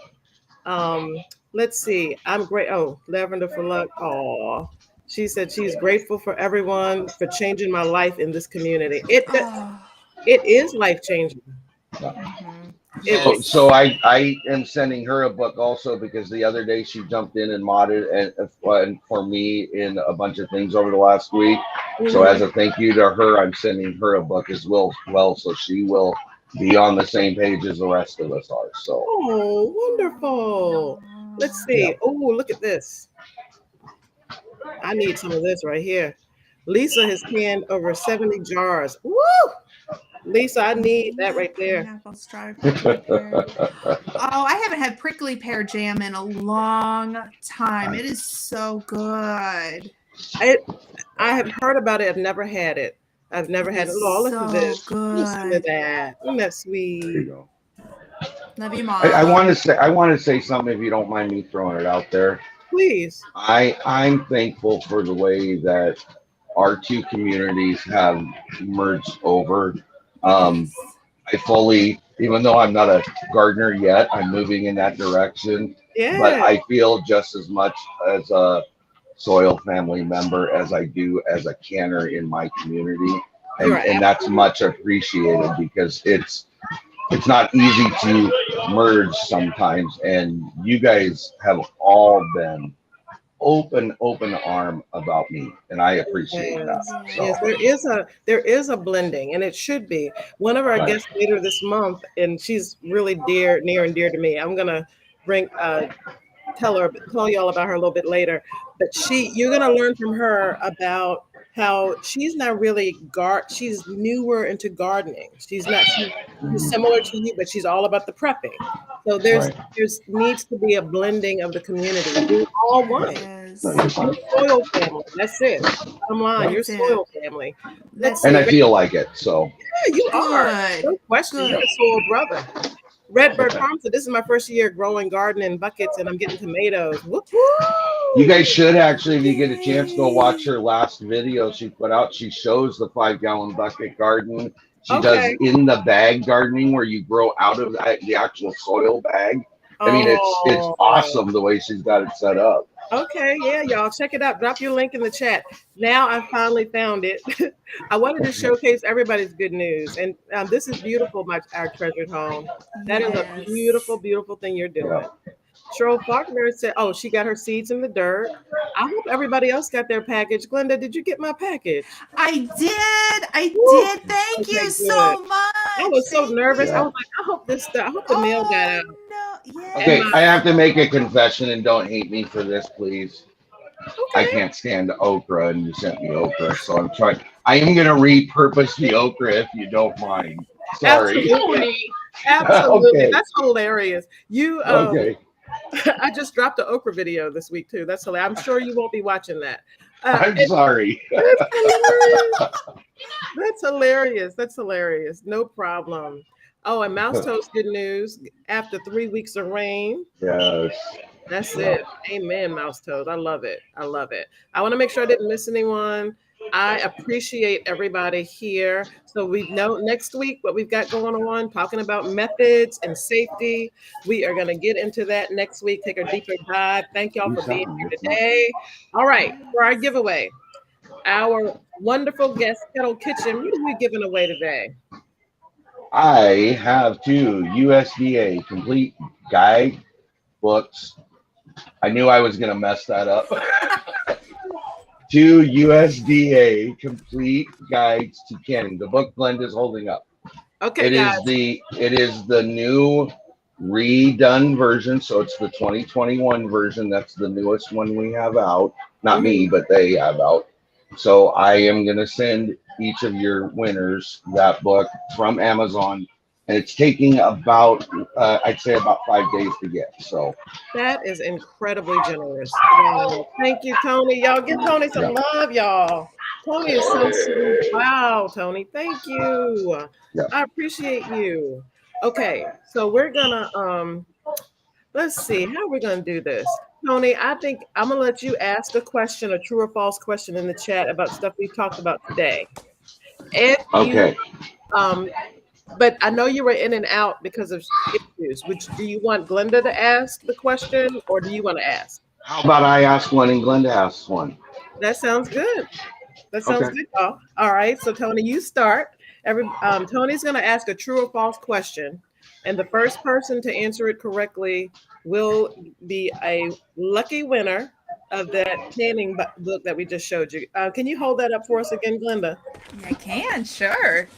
Let's see. I'm great. Oh, Lavender for Luck. Oh, she said she's grateful for everyone for changing my life in this community. It is life changing. So I am sending her a book also because the other day she jumped in and modded and for me in a bunch of things over the last week. So as a thank you to her, I'm sending her a book as well, so she will be on the same page as the rest of us are. So wonderful. Let's see. Oh, look at this. I need some of this right here. Lisa has canned over 70 jars. Woo! Lisa, I need that right there. Oh, I haven't had prickly pear jam in a long time. It is so good. I have heard about it. I've never had it. I've never had it. Oh, look at this. Good. Listen to that. Isn't that sweet? There you go. Love you, Mom. I want to say something if you don't mind me throwing it out there. Please. I'm thankful for the way that our two communities have merged over. I fully, even though I'm not a gardener yet, I'm moving in that direction. Yeah. But I feel just as much as a soil family member as I do as a canner in my community. And that's much appreciated because it's not easy to merge sometimes. And you guys have all been open arm about me, and I appreciate that. So. Yes, there is a blending, and it should be. One of our guests later this month, and she's really near and dear to me. I'm gonna tell you all about her a little bit later. But you're gonna learn from her about how she's not really she's newer into gardening. She's similar to you, but she's all about the prepping. So there's needs to be a blending of the community. We're all one. You're soil family. That's it. Bottom line, you're soil family. And I feel like it. So yeah, you are. No question. You're a soil brother. Redbird Farm said, this is my first year growing garden in buckets and I'm getting tomatoes. Woo-hoo! You guys should actually, if you get a chance, go watch her last video she put out. She shows the 5-gallon bucket garden. She does in the bag gardening where you grow out of the actual soil bag. I mean, it's awesome the way she's got it set up. Okay, yeah, y'all check it out. Drop your link in the chat. Now I finally found it. I wanted to showcase everybody's good news, and this is beautiful, our treasured home. That is a beautiful, beautiful thing you're doing. Cheryl Faulkner said, "Oh, she got her seeds in the dirt." I hope everybody else got their package. Glenda, did you get my package? I did. Thank you so much. I was so nervous. I was like, I hope the mail got out. Okay, I have to make a confession, and don't hate me for this, please. I can't stand okra, and you sent me okra, so I'm trying. I am going to repurpose the okra if you don't mind. Sorry. Absolutely. Okay. That's hilarious. You okay. I just dropped the okra video this week too. That's hilarious. I'm sure you won't be watching that. I'm sorry. That's hilarious. That's hilarious. No problem. Oh, and Mouse Toast, good news. After 3 weeks of rain. Yes. That's it. Amen, Mouse Toast. I love it. I love it. I want to make sure I didn't miss anyone. I appreciate everybody here. So we know next week what we've got going on, talking about methods and safety. We are going to get into that next week, take a deeper dive. Thank y'all for being here today. All right, for our giveaway, our wonderful guest, Kettle Kitchen, what are we giving away today? I have 2 USDA complete guide books. I knew I was going to mess that up. 2 USDA complete guides to canning. The book blend is holding up. Okay, It guys. is the new redone version, so it's the 2021 version. That's the newest one we have out. Not me, but they have out. So I am going to send each of your winners that book from Amazon, and it's taking about I'd say about 5 days to get. So That is incredibly generous. Wow. Thank you, Tony. Y'all give Tony some love, y'all. Tony is so sweet. Wow, Tony. Thank you. Yeah. I appreciate you. Okay, so we're gonna let's see how we're gonna do this. Tony, I think I'm gonna let you ask a question, a true or false question in the chat about stuff we talked about today. If okay. you but I know you were in and out because of issues. Do you want Glenda to ask the question or do you want to ask? How about I ask one and Glenda asks one? That sounds good. That sounds Okay. good, y'all. All right. So Tony, you start. Tony's going to ask a true or false question, and the first person to answer it correctly will be a lucky winner of that canning book that we just showed you. Can you hold that up for us again, Glenda? I can, sure.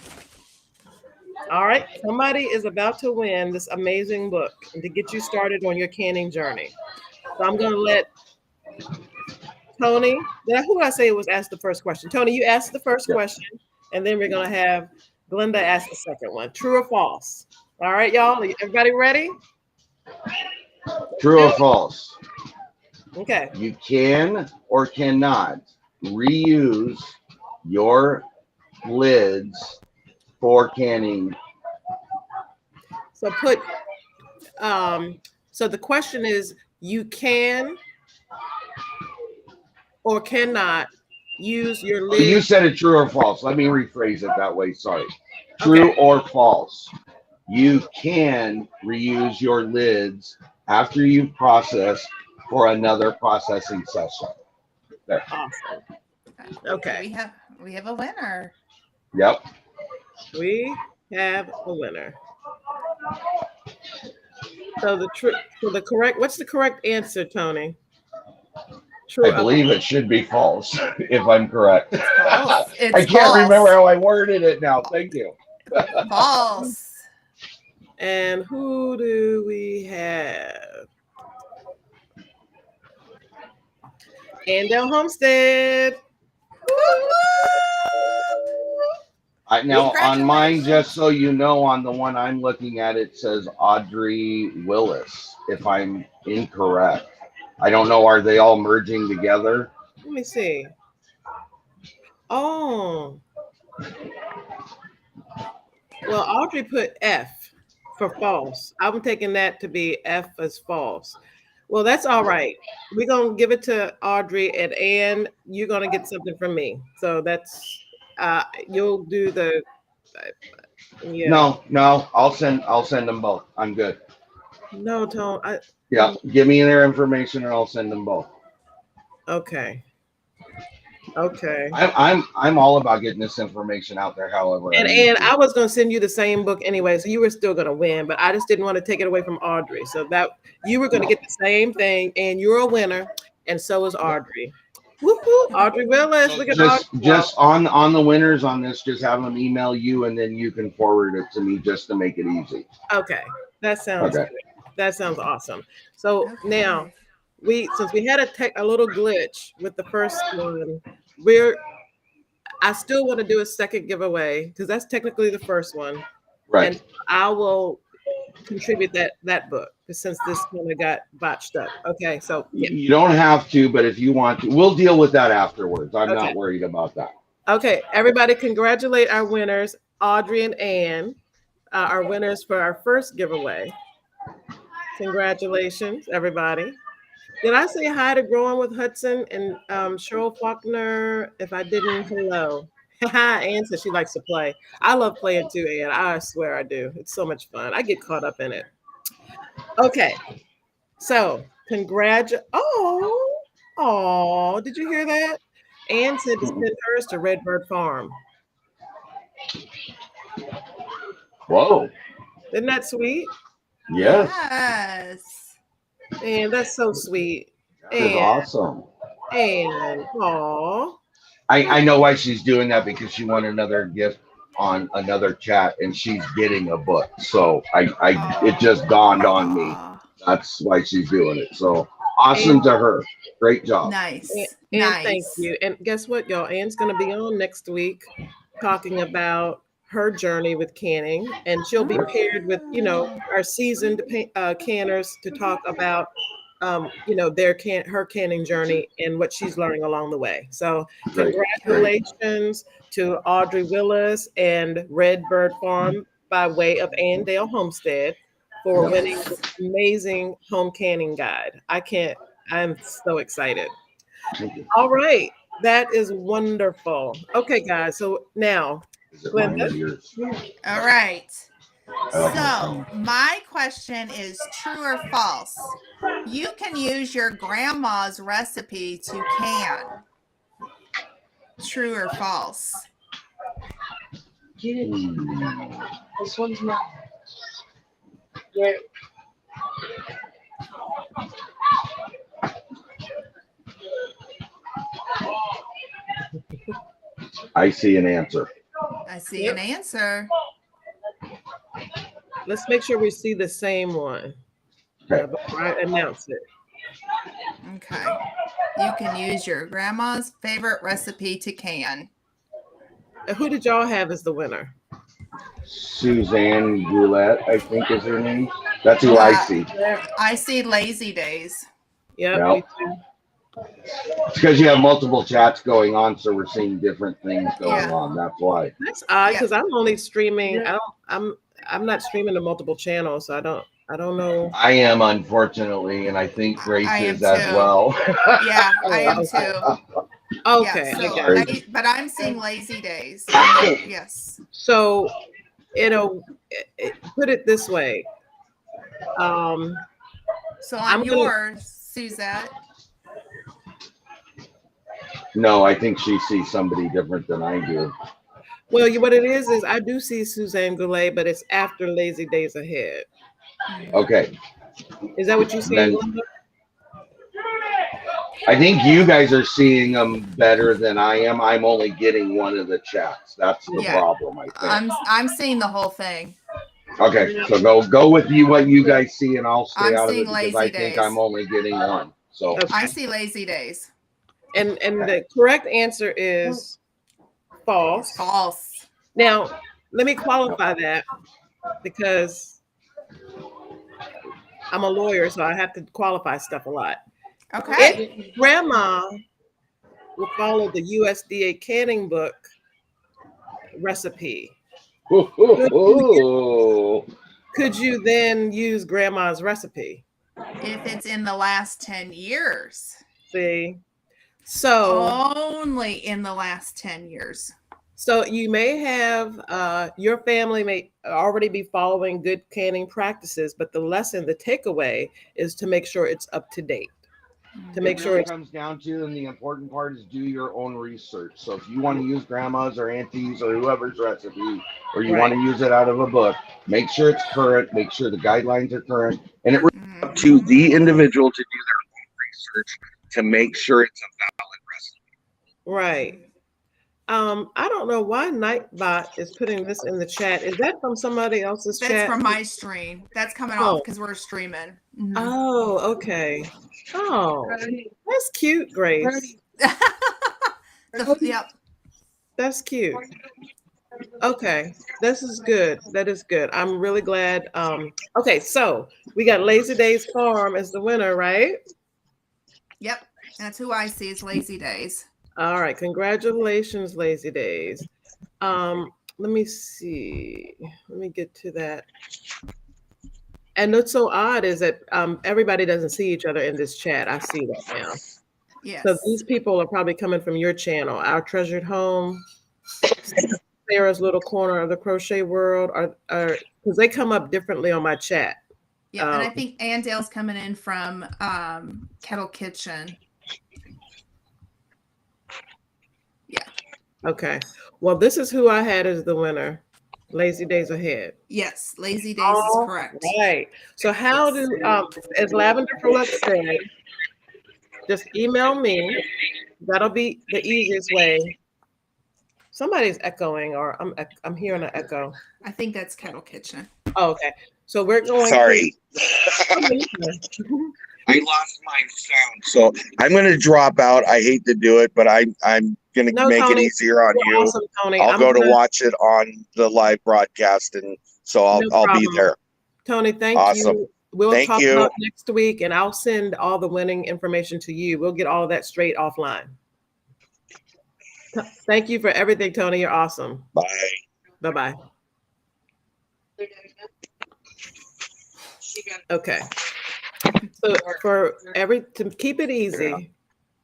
All right. Somebody is about to win this amazing book and to get you started on your canning journey. So I'm going to let Tony, who did I say was asked the first question? Tony, you asked the first question, and then we're going to have Glenda ask the second one. True or false? All right, y'all. Everybody ready? True or false? Okay. You can or cannot reuse your lids for canning. So so the question is, you can or cannot use your lid. You said it true or false. Let me rephrase it that way. Sorry. True or false. You can reuse your lids after you've processed for another processing session. There. Awesome. Okay. We have a winner. Yep. We have a winner. So what's the correct answer, Tony? True. I believe it should be false, if I'm correct. False. It's I can't false. remember how I worded it now. Thank you. False. And who do we have? Andel Homestead. Now on mine, just so you know, on the one I'm looking at, it says Audrey Willis, if I'm incorrect. I don't know. Are they all merging together? Let me see. Oh. Well, Audrey put F for false. I'm taking that to be F as false. Well, that's all right. We're going to give it to Audrey, and Ann, you're going to get something from me. So that's, you'll do the, yeah. No, I'll send them both. I'm good. No, Tone. Yeah, give me their information and I'll send them both. Okay. I'm all about getting this information out there. However, and I was going to send you the same book anyway, so you were still going to win, but I just didn't want to take it away from Audrey. So that you were going to get the same thing, and you're a winner, and so is Audrey. Woo-hoo, Audrey Willis. Look at Audrey. Just on the winners on this, just have them email you, and then you can forward it to me just to make it easy. Okay, that sounds good. That sounds awesome. So now, since we had a little glitch with the first one, I still want to do a second giveaway because that's technically the first one, right? And I will contribute that book since this kind of got botched up. Okay, so you don't have to, but if you want to, we'll deal with that afterwards. I'm not worried about that. Okay, everybody, congratulate our winners, Audrey and Ann, our winners for our first giveaway. Congratulations, everybody. Did I say hi to Growing with Hudson and Cheryl Faulkner? If I didn't, hello. Ann says she likes to play. I love playing too, Ann. I swear I do. It's so much fun. I get caught up in it. Okay. So, oh, did you hear that? Ann said to send hers to Redbird Farm. Whoa. Isn't that sweet? Yes. Yes. And that's so sweet. That is awesome. And aw. I know why she's doing that, because she won another gift on another chat and she's getting a book. So it just dawned on me. That's why she's doing it. So awesome to her. Great job. Nice. And Nice. thank you. And guess what, y'all? Ann's going to be on next week talking about her journey with canning. And she'll be paired with, our seasoned canners to talk about, her canning journey and what she's learning along the way. So congratulations to Audrey Willis and Redbird Farm by way of Andale Homestead for winning this amazing home canning guide. I'm so excited. All right. That is wonderful. Okay, guys. So now, Glenda. All right. So my question is true or false? You can use your grandma's recipe to can. True or false? This one's mine. Yeah. I see an answer. I see an answer. Let's make sure we see the same one. Okay. Before I announce it. Okay. You can use your grandma's favorite recipe to can. And who did y'all have as the winner? Suzanne Goulette, I think is her name. That's who I see. I see Lazy Days. Yep. Me too. It's because you have multiple chats going on, so we're seeing different things going on. That's why. That's odd, because I'm only streaming. I'm not streaming to multiple channels, so I don't know. I am, unfortunately, and I think Grace is as well. Yeah, I am too. Okay. Yeah, so but I'm seeing Lazy Days. Yes. So, put it this way. So I'm yours, Suzette. No, I think she sees somebody different than I do. Well, what it is I do see Suzanne Goulet, but it's after Lazy Days Ahead. Okay. Is that what you see? I think you guys are seeing them better than I am. I'm only getting one of the chats. That's the problem, I think. I'm seeing the whole thing. Okay, so go with what you guys see, and I'll stay out of it because I think Days. I'm only getting one. So I see Lazy Days. And the correct answer is false. False. Now, let me qualify that because I'm a lawyer, so I have to qualify stuff a lot. Okay. If grandma will follow the USDA canning book recipe, could you then use grandma's recipe? If it's in the last 10 years. See? So only in the last 10 years. So you may have your family may already be following good canning practices, but the takeaway is to make sure it's up to date. To make sure it comes down to, and the important part is do your own research. So if you want to use grandma's or auntie's or whoever's recipe, or you want to use it out of a book, make sure it's current, make sure the guidelines are current, and it really up to the individual to do their own research to make sure it's a valid recipe. Right. I don't know why Nightbot is putting this in the chat. Is that from somebody else's chat? That's from my stream. That's coming off because we're streaming. Mm-hmm. Oh, okay. Oh, that's cute, Grace. Yep. That's cute. Okay, this is good. That is good. I'm really glad. Okay, so we got Lazy Days Farm as the winner, right? Yep, that's who I see is Lazy Days. All right, congratulations, Lazy Days. Let me see. Let me get to that. And what's so odd is that everybody doesn't see each other in this chat. I see that now. Yes. So these people are probably coming from your channel, Our Treasured Home, Sarah's Little Corner of the Crochet World, are because they come up differently on my chat. Yeah, and I think Andale's coming in from Kettle Kitchen. Yeah. Okay. Well, this is who I had as the winner. Lazy Days Ahead. Yes, Lazy Days is correct. Right. So how do, as Lavender Frolic said, just email me. That'll be the easiest way. Somebody's echoing, or I'm hearing an echo. I think that's Kettle Kitchen. Oh, okay. So we're going. Sorry. I lost my sound, so I'm going to drop out. I hate to do it, but I'm going to make Tony, it easier on you. Awesome, Tony. I'll go to watch it on the live broadcast, and so I'll be there. Tony, thank Awesome. you. We'll Thank talk you. about next week, and I'll send all the winning information to you. We'll get all of that straight offline. Thank you for everything, Tony. You're awesome. Bye. Bye-bye. Okay. So to keep it easy,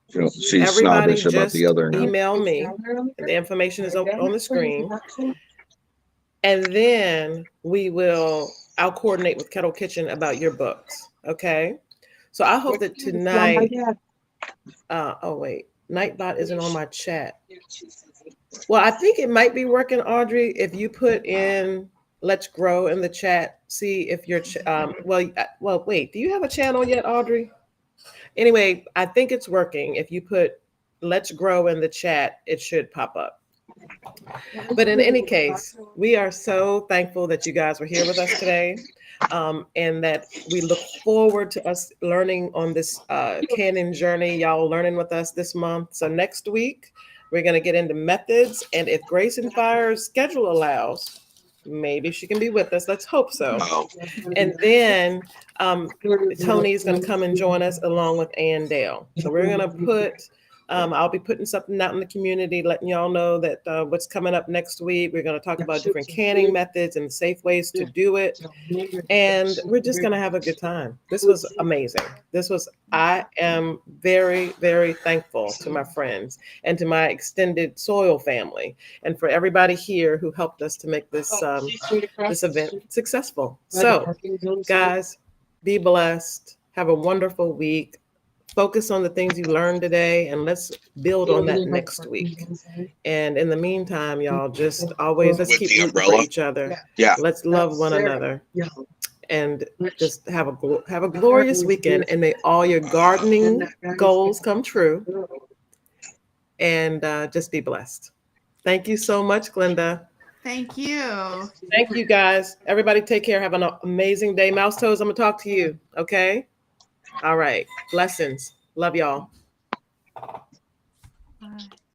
She's everybody snobbish about just the other. email me. The information is on the screen. And then I'll coordinate with Kettle Kitchen about your books. Okay. So I hope that tonight, Nightbot isn't on my chat. Well, I think it might be working, Audrey, if you put in Let's Grow in the chat, see if your, wait, do you have a channel yet, Audrey? Anyway, I think it's working. If you put Let's Grow in the chat, it should pop up. But in any case, we are so thankful that you guys were here with us today, and that we look forward to us learning on this canning journey. Y'all learning with us this month. So next week, we're going to get into methods, and if Grace and Fire's schedule allows, maybe she can be with us. Let's hope so. And then Tony's going to come and join us along with Ann Dale. So we're going to put, I'll be putting something out in the community, letting y'all know that what's coming up next week. We're going to talk about different canning methods and safe ways to do it. And we're just going to have a good time. This was amazing. I am very, very thankful to my friends and to my extended soil family and for everybody here who helped us to make this event successful. So guys, be blessed. Have a wonderful week. Focus on the things you learned today, and let's build on that next week. And in the meantime, y'all, just always let's keep rooting for each other. Yeah. Let's love one another, and just have a glorious weekend. And may all your gardening goals come true. And just be blessed. Thank you so much, Glenda. Thank you. Thank you, guys. Everybody, take care. Have an amazing day. Mouse Toes, I'm gonna talk to you. Okay. All right. Blessings. Love y'all. Bye.